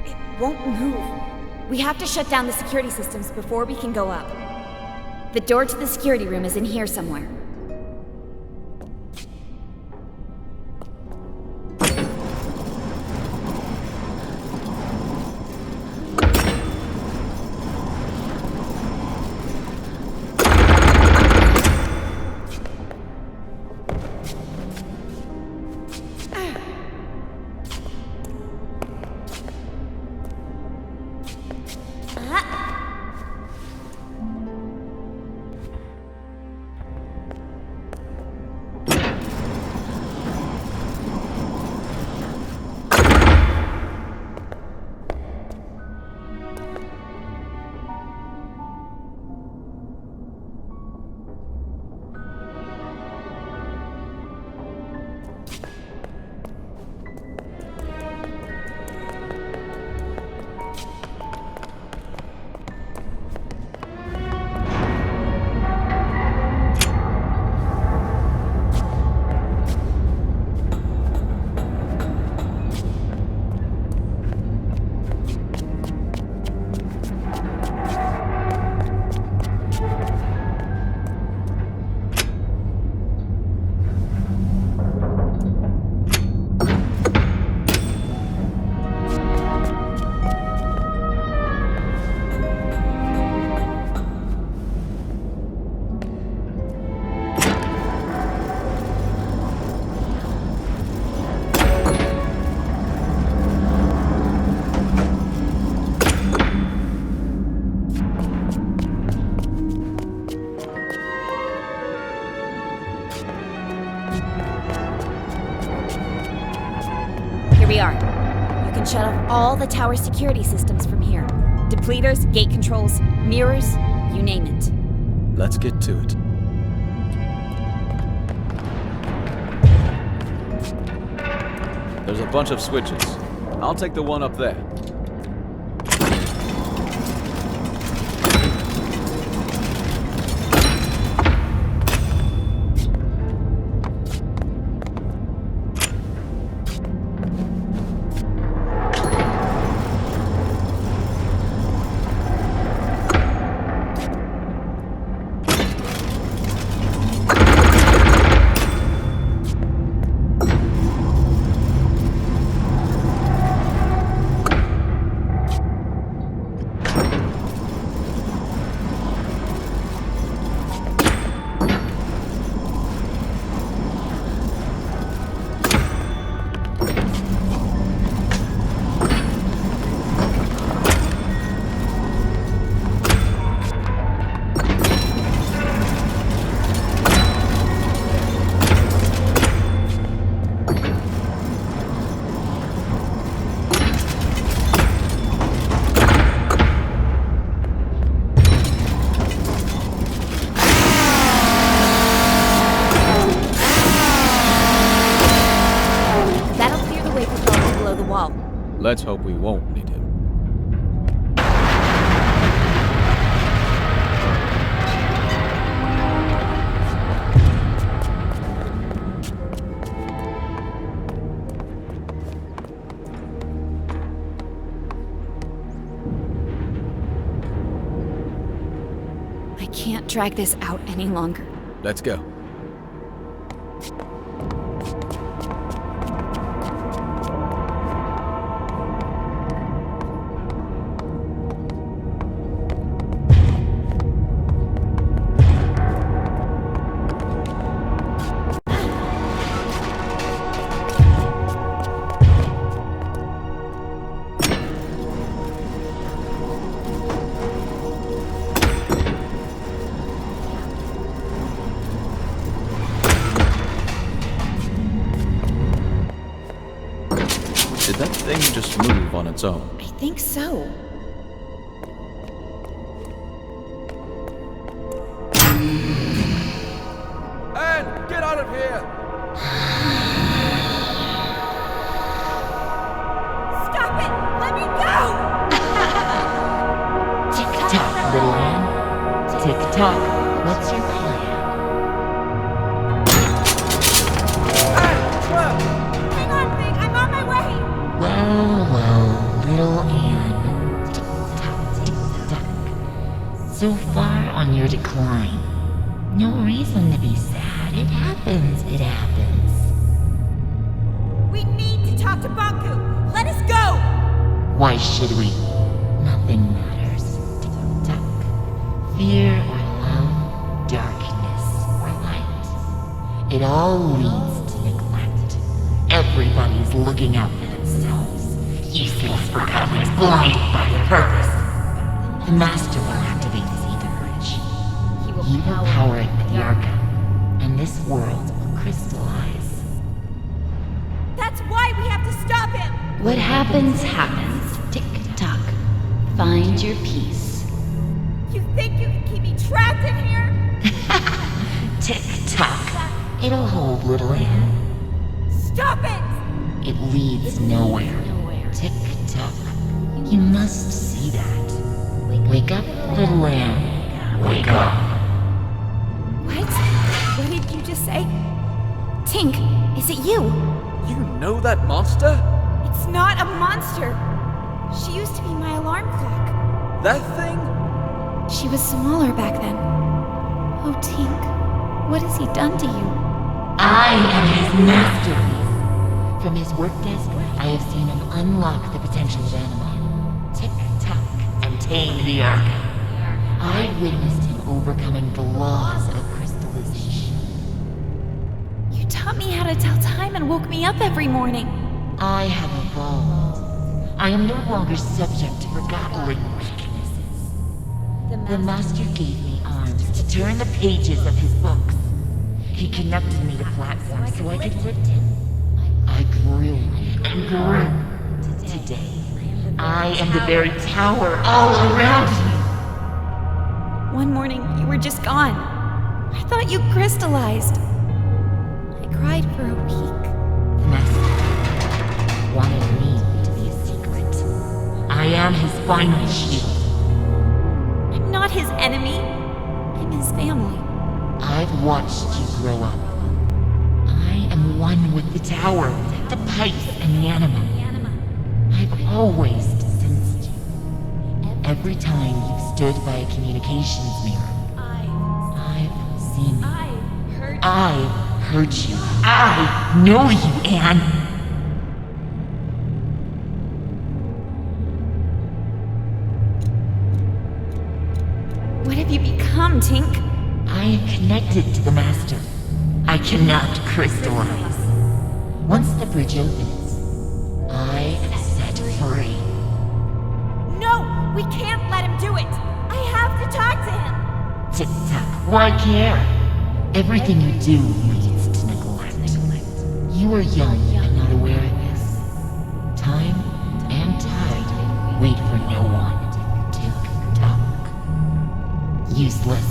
It won't move. We have to shut down the security systems before we can go up. The door to the security room is in here somewhere. shut off all the tower security systems from here. Depleters, gate controls, mirrors, you name it. Let's get to it. There's a bunch of switches. I'll take the one up there. Let's hope we won't need him. I can't drag this out any longer. Let's go. Did that thing just move on its own? I think so. Anne, get out of here! Stop it! Let me go! Tick-tock, little Anne. Tick-tock, what's your plan? Hang on, Big. I'm on my way. Well, little Anne. Tick-tock, tick-tock. So far on your decline. No reason to be sad. It happens, it happens. We need to talk to Banku. Let us go! Why should we? Nothing matters. Tick-tock. Fear or love, darkness or light. It all leads to neglect. Everybody's looking out for themselves. Useless forgotten, blinded by their purpose. The Master will activate his ether bridge. He will power it with the Arca, and this world will crystallize. That's why we have to stop him! What happens, happens. Tick-tock. Find your peace. You think you can keep me trapped in here? Tick-tock. It'll hold, little Anne. Stop it! It leads nowhere. Tick-tock. You must see that. Wake up, little Anne. Wake up. What? What did you just say? Tink, is it you? You know that monster? It's not a monster. She used to be my alarm clock. That thing? She was smaller back then. Oh, Tink, what has he done to you? I am his masterpiece. From his work desk, I have seen him unlock the potential of Anima. Tick-tock and tame the Arca. I witnessed him overcoming the laws of crystallization. You taught me how to tell time and woke me up every morning. I have evolved. I am no longer subject to forgotten weaknesses. The Master gave me arms to turn the pages of his books. He connected me to platforms so I could lift him. I grew and grew. today. I am the very tower all around you. One morning, you were just gone. I thought you crystallized. I cried for a week. The Master wanted me to be a secret. I am his final shield. I'm not his enemy. I'm his family. I've watched you grow up. I am one with the tower, the pipes, and the anima. I've always sensed you. Every time you've stood by a communications mirror, I've seen you. I've heard you. I know you, Anne. What have you become, Tink? I am connected to the Master. I cannot crystallize. Once the bridge opens, I am set free. No! We can't let him do it! I have to talk to him! Tick-tock, why care? Everything you do leads to neglect. You are young and not aware of this. Time and tide wait for no one. Tick-tock. Useless.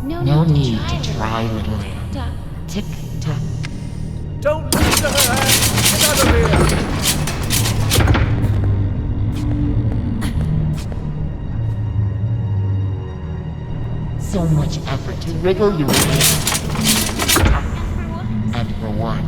No need to try, little Anne. Tick-tock. Don't listen to her, Anne! Get out of here! So much effort to wriggle your way. And for what?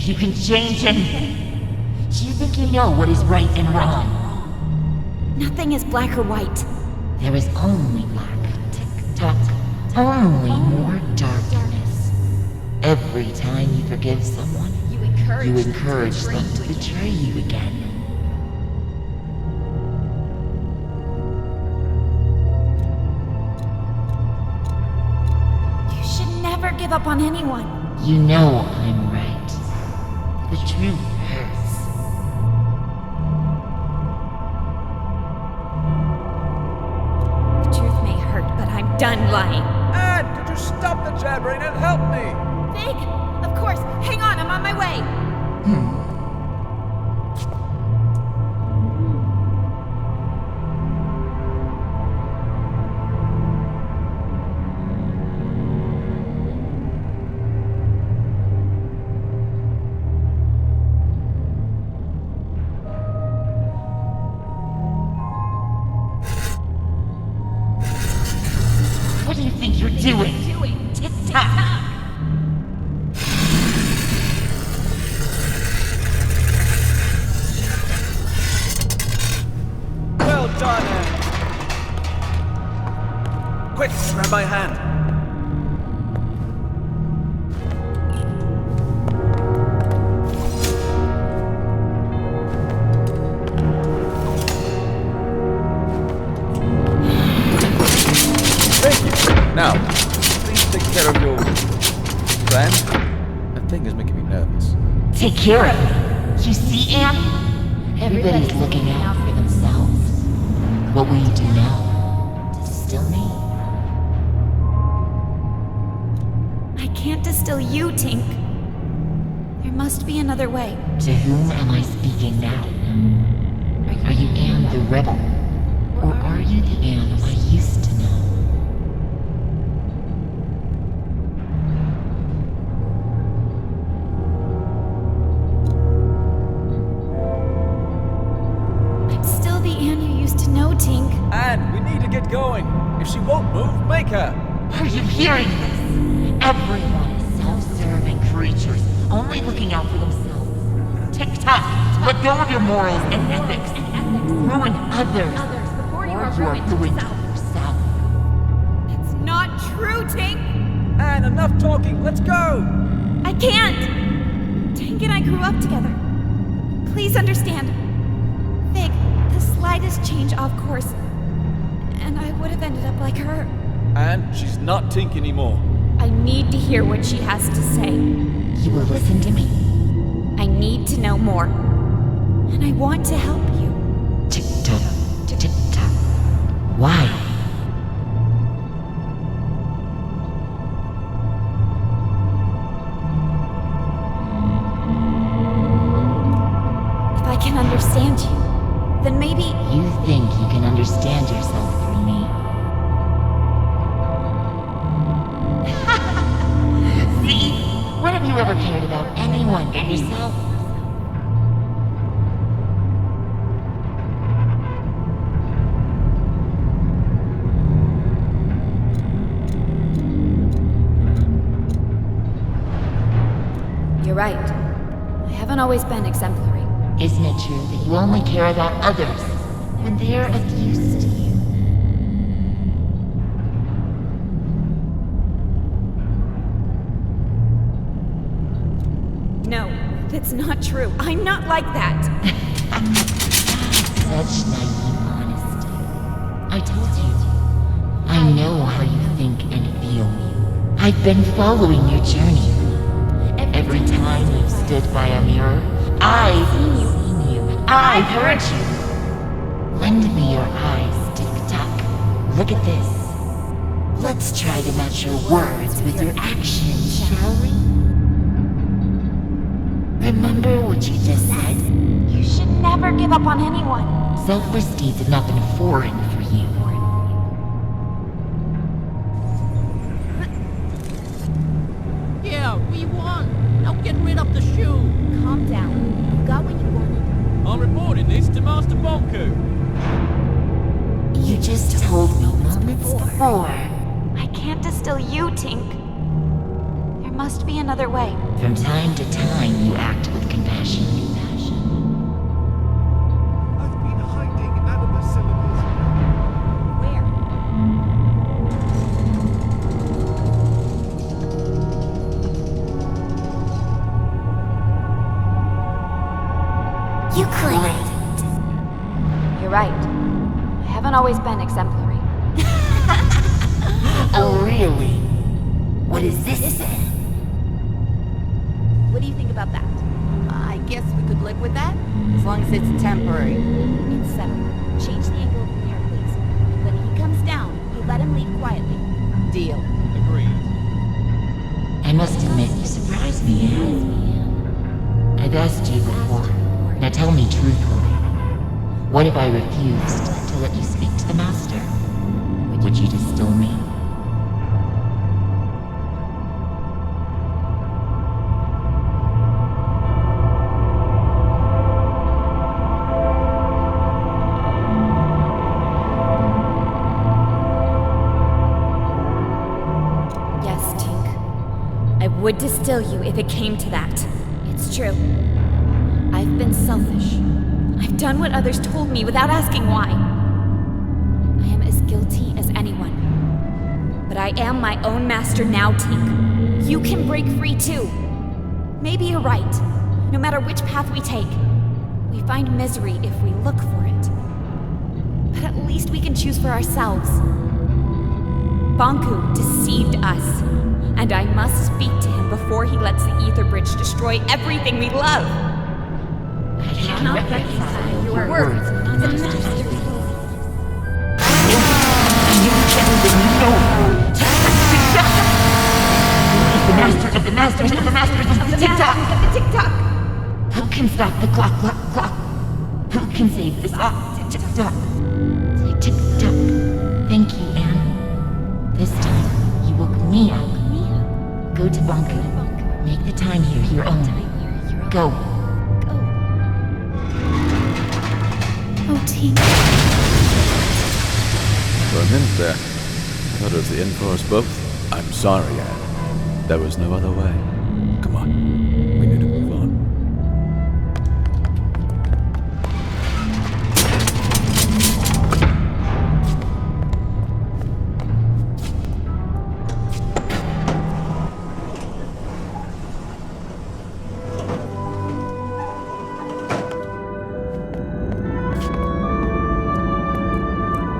You can change anything. Do you think you know what is right and wrong? Nothing is black or white. There is only black. Tick-tock. Only more darkness. Every time you forgive someone, you encourage them to betray you again. You should never give up on anyone. You know I'm right. The truth hurts. The truth may hurt, but I'm done lying. Anne, could you stop the jabbering and help me? Big? Of course. Hang on, I'm on my way. doing? Tick-tock. Well done, Anne. Quick, grab my hand. Now, please take care of your friend. That thing is making me nervous. Take care of it. You see, Anne? Everybody's looking out for themselves. What will you do now? Distill me? I can't distill you, Tink. There must be another way. To whom am I speaking now? Are you Anne the rebel? Or are you the Anne I used to know? Anne, we need to get going. If she won't move, make her. Are you hearing this? Everyone is self-serving creatures, only looking out for themselves. Tick-tock, let go of your morals and ethics. Ruin others before you are ruined yourself. That's not true, Tink! Anne, enough talking. Let's go! I can't! Tink and I grew up together. Please understand. Fig, the slightest change off course, and I would have ended up like her. And she's not Tink anymore. I need to hear what she has to say. You will listen to me. I need to know more. And I want to help you. Tick-tock, tick-tock. Why? If I can understand you, then maybe... You think you can understand yourself through me? See? When have you ever cared about anyone but yourself? You're right. I haven't always been exemplary. Isn't it true that you only care about others when they're of use to you? No, that's not true. I'm not like that. Such naive honesty. I told you. I know how you think and feel. I've been following your journey. Every time you've stood by a mirror, I've seen you. I've heard you. Lend me your eyes, Tick-tock. Look at this. Let's try to match your words with your actions, shall we? Remember what you just said? You should never give up on anyone. Selfless deeds have not been foreign for you. Yeah, we won. Now get rid of the shoe. Calm down. You got what you wanted. I'm reporting this to Master Bonku. You just told me moments before. I can't distill you, Tink. There must be another way. From time to time, you act with compassion. I've been hiding anima cylinders. Where? You claimed. You're right. I haven't always been exemplary. Oh, really? What is this then? What do you think about that? I guess we could live with that, as long as it's temporary. It's settled. Change the angle of the mirror, please. When he comes down, you let him leave quietly. Deal. Agreed. I must admit, you surprised me, Anne. I've asked you before. Now tell me truthfully. What if I refused to let you speak to the Master? Would you distill me? would distill you if it came to that. It's true. I've been selfish. I've done what others told me without asking why. I am as guilty as anyone. But I am my own master now, Tink. You can break free too. Maybe you're right. No matter which path we take, we find misery if we look for it. But at least we can choose for ourselves. Bonku deceived us, and I must speak to him before he lets the Ether Bridge destroy everything we love. I cannot reconcile your words on the master's the master of the masters of the masters of the tick-tock! Who can stop the clock? Who can save this tick-tock? Tick-tock. Thank you, Anne. This time, you woke me up. Go to Bonku. Make the time here your own. Go. Oh, Tink. For a minute there, I thought it was the end for us both. I'm sorry, Anne. There was no other way. Come on. We need to move on.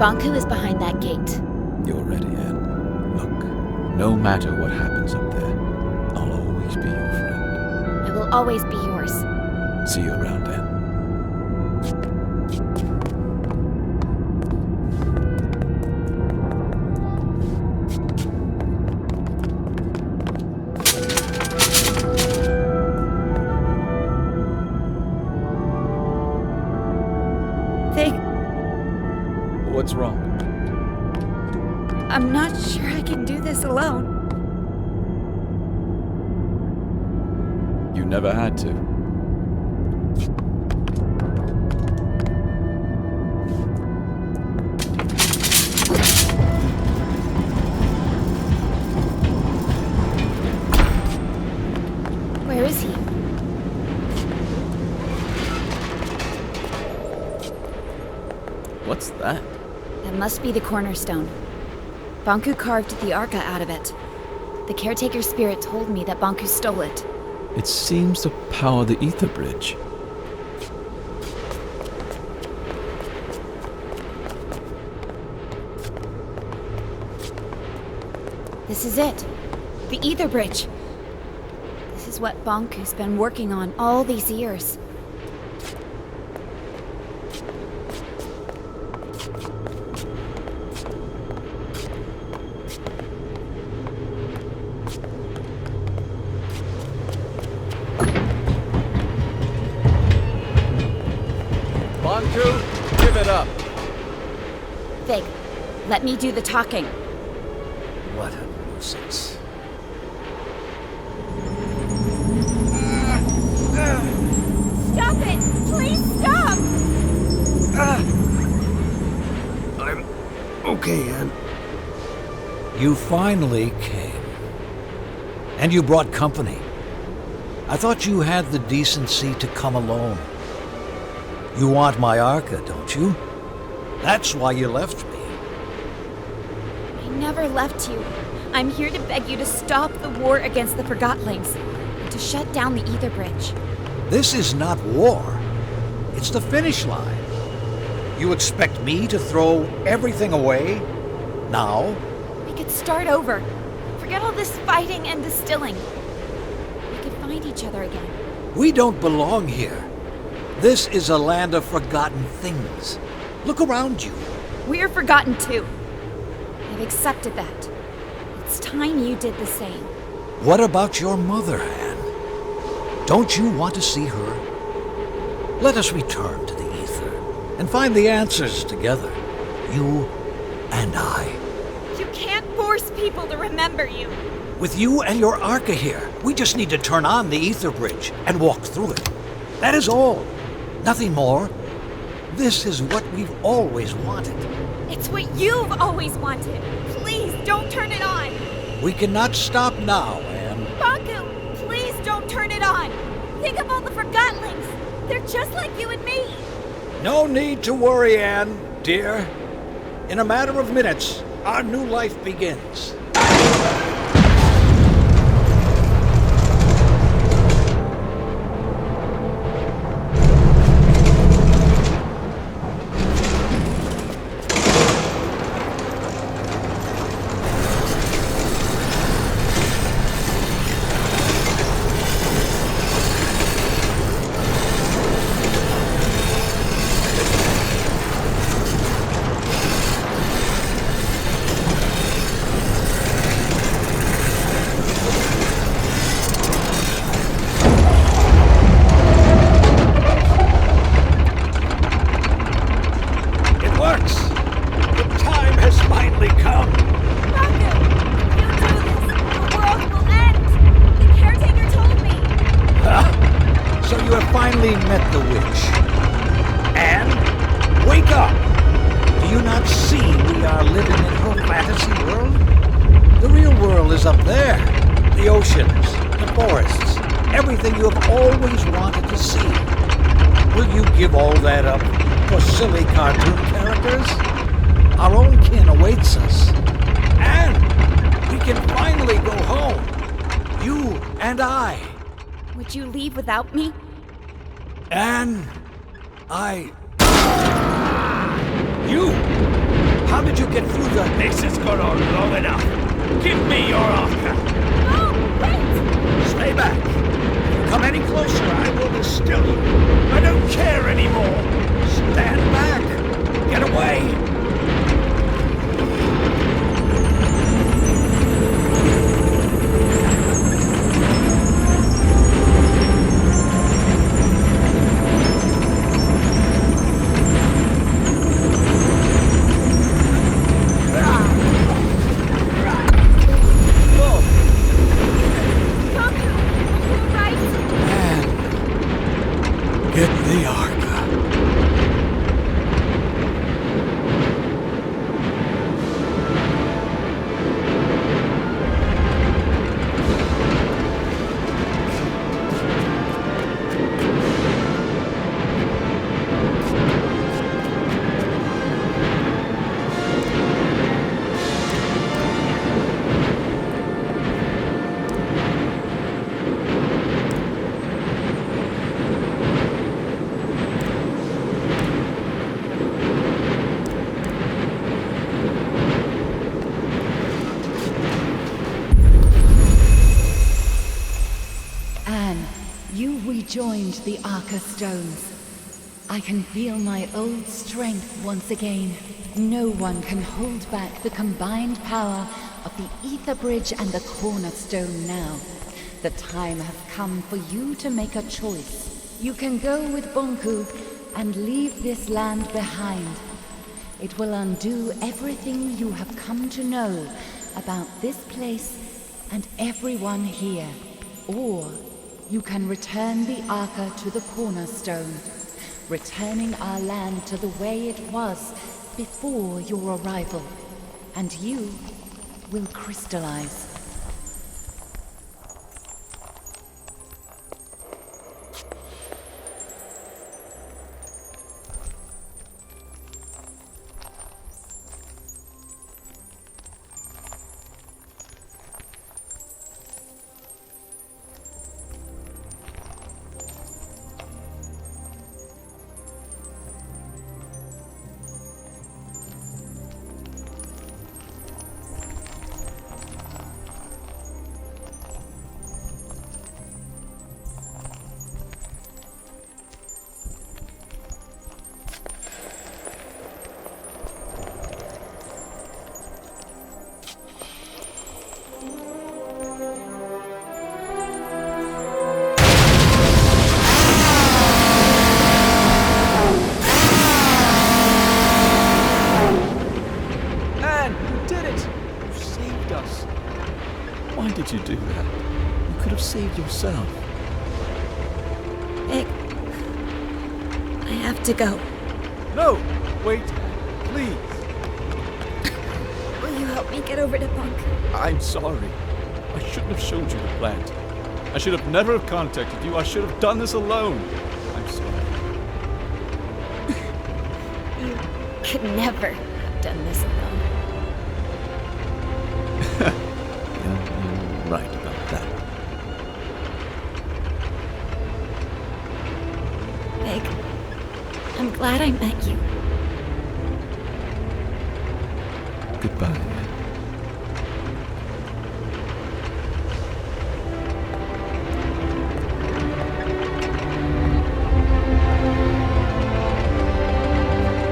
Bonku is behind that gate. You're ready, Anne. Look, no matter what happens up there, I'll always be your friend. I will always be yours. See you around, Anne. What's wrong? I'm not sure I can do this alone. You never had to. Where is he? What's that? That must be the cornerstone. Bonku carved the Arca out of it. The caretaker's spirit told me that Bonku stole it. It seems to power the Ether Bridge. This is it. The Ether Bridge. This is what Bonku's been working on all these years. Bonku, give it up. Fig, let me do the talking. What a nuisance. Stop it! Please stop! I'm okay, Anne. You finally came. And you brought company. I thought you had the decency to come alone. You want my Arca, don't you? That's why you left me. I never left you. I'm here to beg you to stop the war against the Forgottlings and to shut down the Ether Bridge. This is not war. It's the finish line. You expect me to throw everything away? Now? We could start over. Forget all this fighting and distilling. We could find each other again. We don't belong here. This is a land of forgotten things. Look around you. We're forgotten too. I've accepted that. It's time you did the same. What about your mother, Anne? Don't you want to see her? Let us return to the Ether and find the answers together. You and I. You can't force people to remember you. With you and your Arca here, we just need to turn on the Ether Bridge and walk through it. That is all. Nothing more. This is what we've always wanted. It's what you've always wanted. Please, don't turn it on. We cannot stop now, Anne. Bonku, on! Think of all the Forgottlings! They're just like you and me! No need to worry, Anne, dear. In a matter of minutes, our new life begins. Met the witch. Anne, wake up! Do you not see we are living in her fantasy world? The real world is up there. The oceans, the forests, everything you have always wanted to see. Will you give all that up for silly cartoon characters? Our own kin awaits us. Anne, we can finally go home. You and I. Would you leave without me? Anne, You! How did you get through the... This has gone on long enough. Give me your arca. No, wait! Stay back. If you come any closer, I will distill you. I don't care anymore. Stand back. Get away. Get the arca. You rejoined the Arca Stones. I can feel my old strength once again. No one can hold back the combined power of the Ether Bridge and the Cornerstone now. The time has come for you to make a choice. You can go with Bonku and leave this land behind. It will undo everything you have come to know about this place and everyone here. Or you can return the Arca to the Cornerstone, returning our land to the way it was before your arrival, and you will crystallize. Why did you do that? You could have saved yourself. Vic, I have to go. No! Wait, please. Will you help me get over to Bunk? I'm sorry. I shouldn't have showed you the plant. I should have never have contacted you. I should have done this alone. I'm sorry. You could never have done this alone. You're right about that. Big, I'm glad I met you. Goodbye, Anne.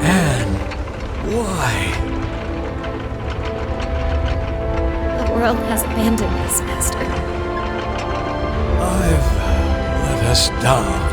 Anne, why? The world has abandoned us, Master. I've let us down.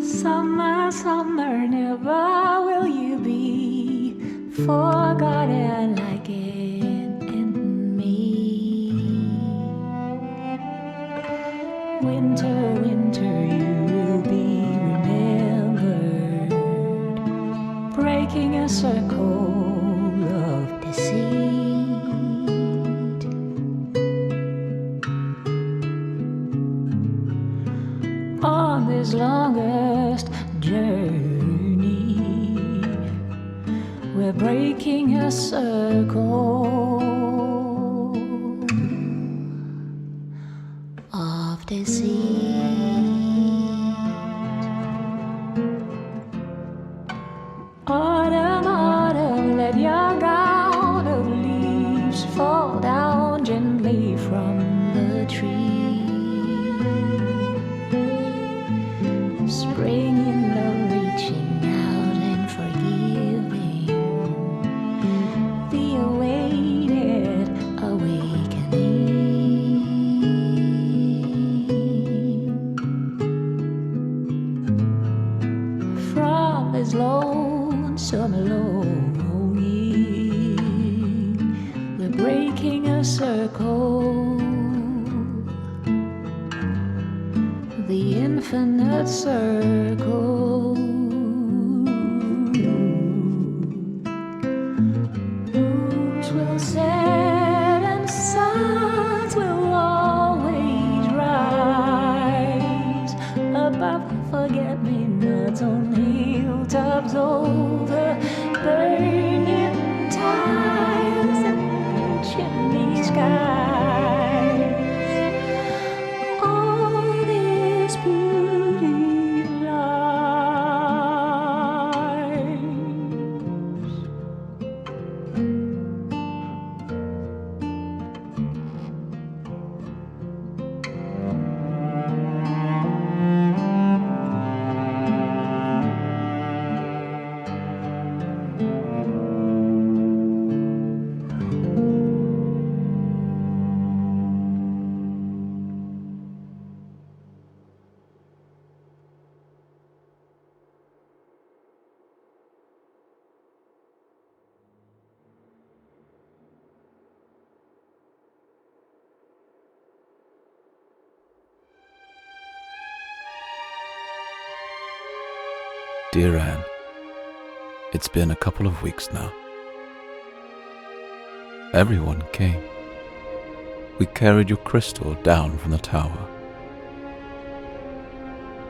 Summer, summer, never will you be forgotten like it in me. Winter, winter, you will be remembered, breaking a circle of deceit. On this longest journey, we're breaking a circle of deceit. Autumn, autumn, let your gown of leaves fall down gently from the tree. Spring in love, reaching out and forgiving the awaited awakening. From this lonesome longing, we're breaking a circle, the infinite circle. Moons will set and suns will always rise above forget-me-nots on hilltops over burning tiles and chimney skies. All this beauty lies. Dear Anne, it's been a couple of weeks now. Everyone came. We carried your crystal down from the tower.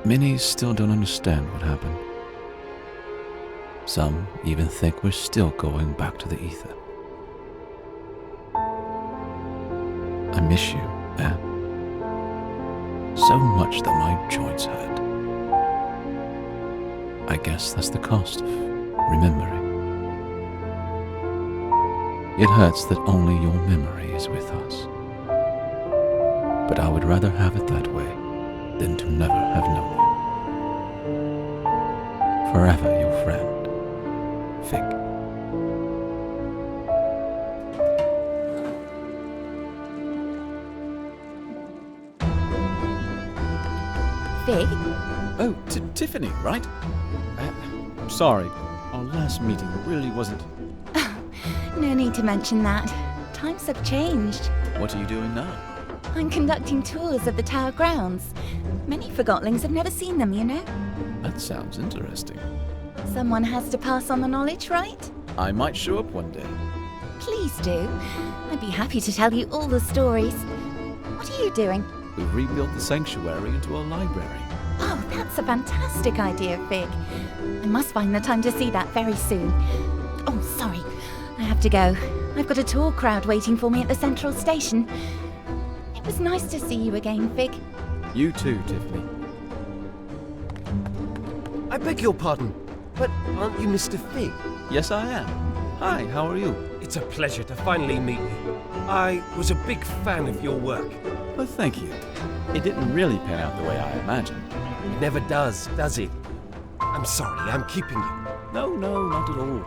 Many still don't understand what happened. Some even think we're still going back to the ether. I miss you, Anne. So much that my joints hurt. I guess that's the cost of remembering. It hurts that only your memory is with us. But I would rather have it that way than to never have known you. Forever your friend, Fig. Fig? Oh, Tiffany, right? Sorry, our last meeting really wasn't... No need to mention that. Times have changed. What are you doing now? I'm conducting tours of the tower grounds. Many Forgotlings have never seen them, you know? That sounds interesting. Someone has to pass on the knowledge, right? I might show up one day. Please do. I'd be happy to tell you all the stories. What are you doing? We've rebuilt the sanctuary into a library. Oh, that's a fantastic idea, Fig. I must find the time to see that very soon. Oh, sorry. I have to go. I've got a tour crowd waiting for me at the central station. It was nice to see you again, Fig. You too, Tiffany. I beg your pardon, but aren't you Mr. Fig? Yes, I am. Hi, how are you? It's a pleasure to finally meet you. I was a big fan of your work. Well, thank you. It didn't really pan out the way I imagined. It never does it? I'm sorry, I'm keeping you. No, not at all.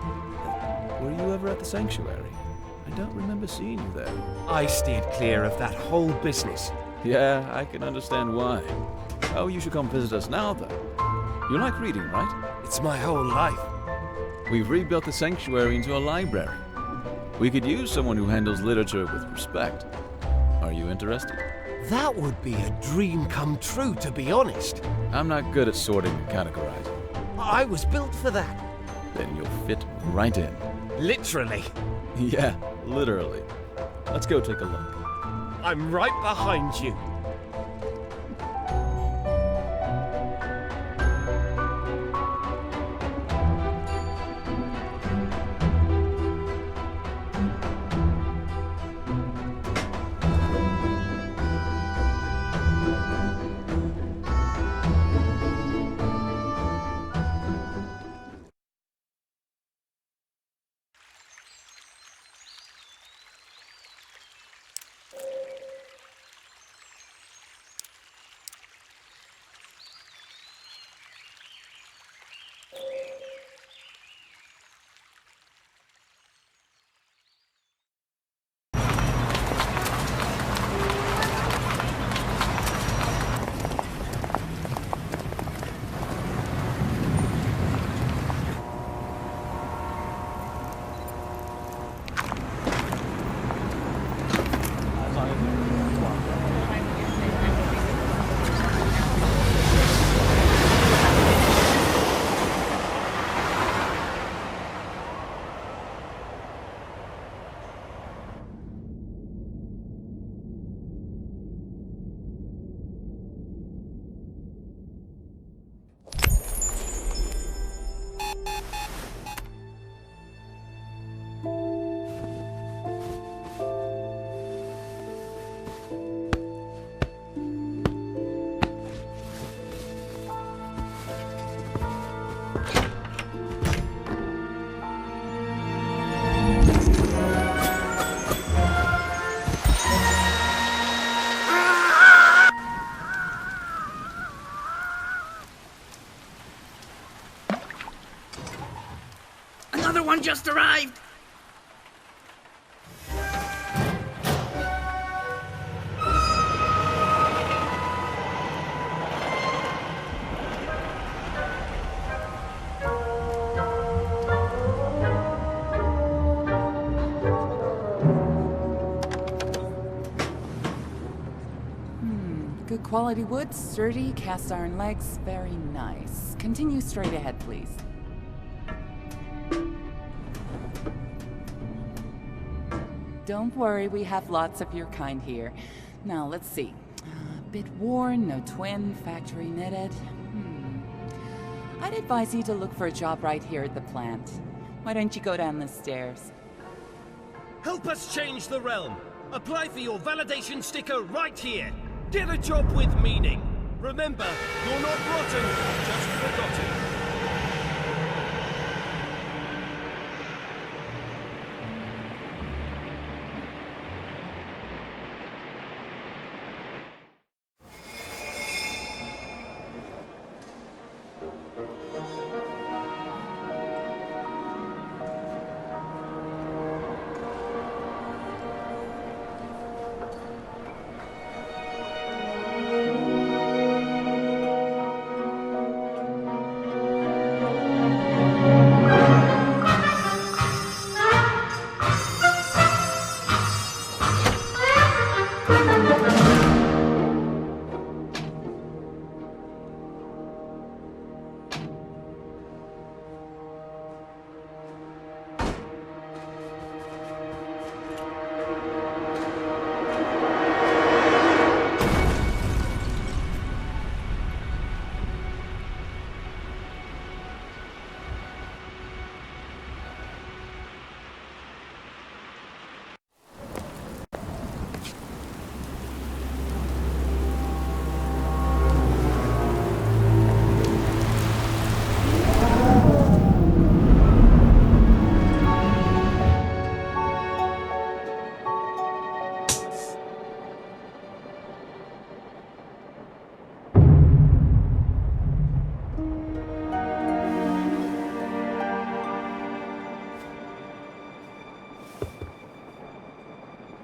Were you ever at the sanctuary? I don't remember seeing you there. I steered clear of that whole business. Yeah, I can understand why. Oh, you should come visit us now, though. You like reading, right? It's my whole life. We've rebuilt the sanctuary into a library. We could use someone who handles literature with respect. Are you interested? That would be a dream come true, to be honest. I'm not good at sorting and categorizing. I was built for that. Then you'll fit right in. Literally. Yeah, literally. Let's go take a look. I'm right behind you. Another one just arrived! Good quality wood, sturdy, cast iron legs, very nice. Continue straight ahead, please. Don't worry, we have lots of your kind here. Now, let's see. A bit worn, no twin, factory knitted. I'd advise you to look for a job right here at the plant. Why don't you go down the stairs? Help us change the realm. Apply for your validation sticker right here. Get a job with meaning. Remember, you're not rotten, just forgotten.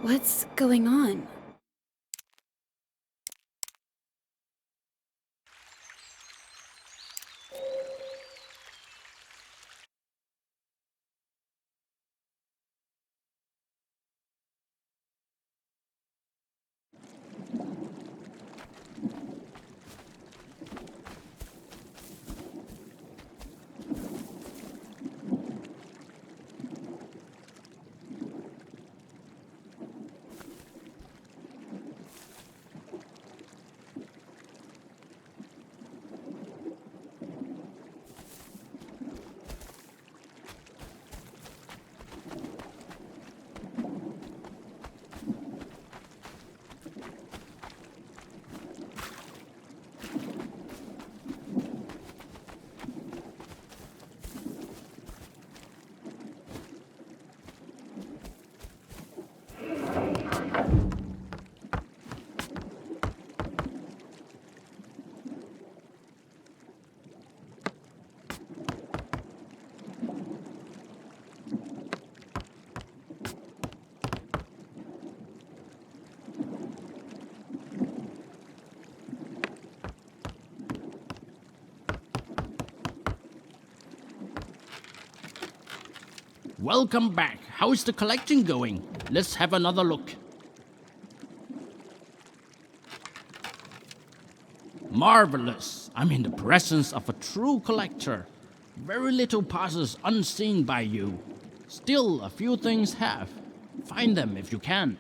What's going on? Welcome back. How is the collection going? Let's have another look. Marvelous. I'm in the presence of a true collector. Very little passes unseen by you. Still, a few things have. Find them if you can.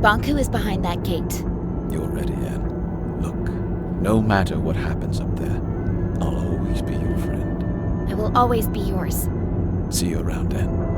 Bonku is behind that gate. You're ready, Anne. Look, no matter what happens up there, I'll always be your friend. I will always be yours. See you around, Anne.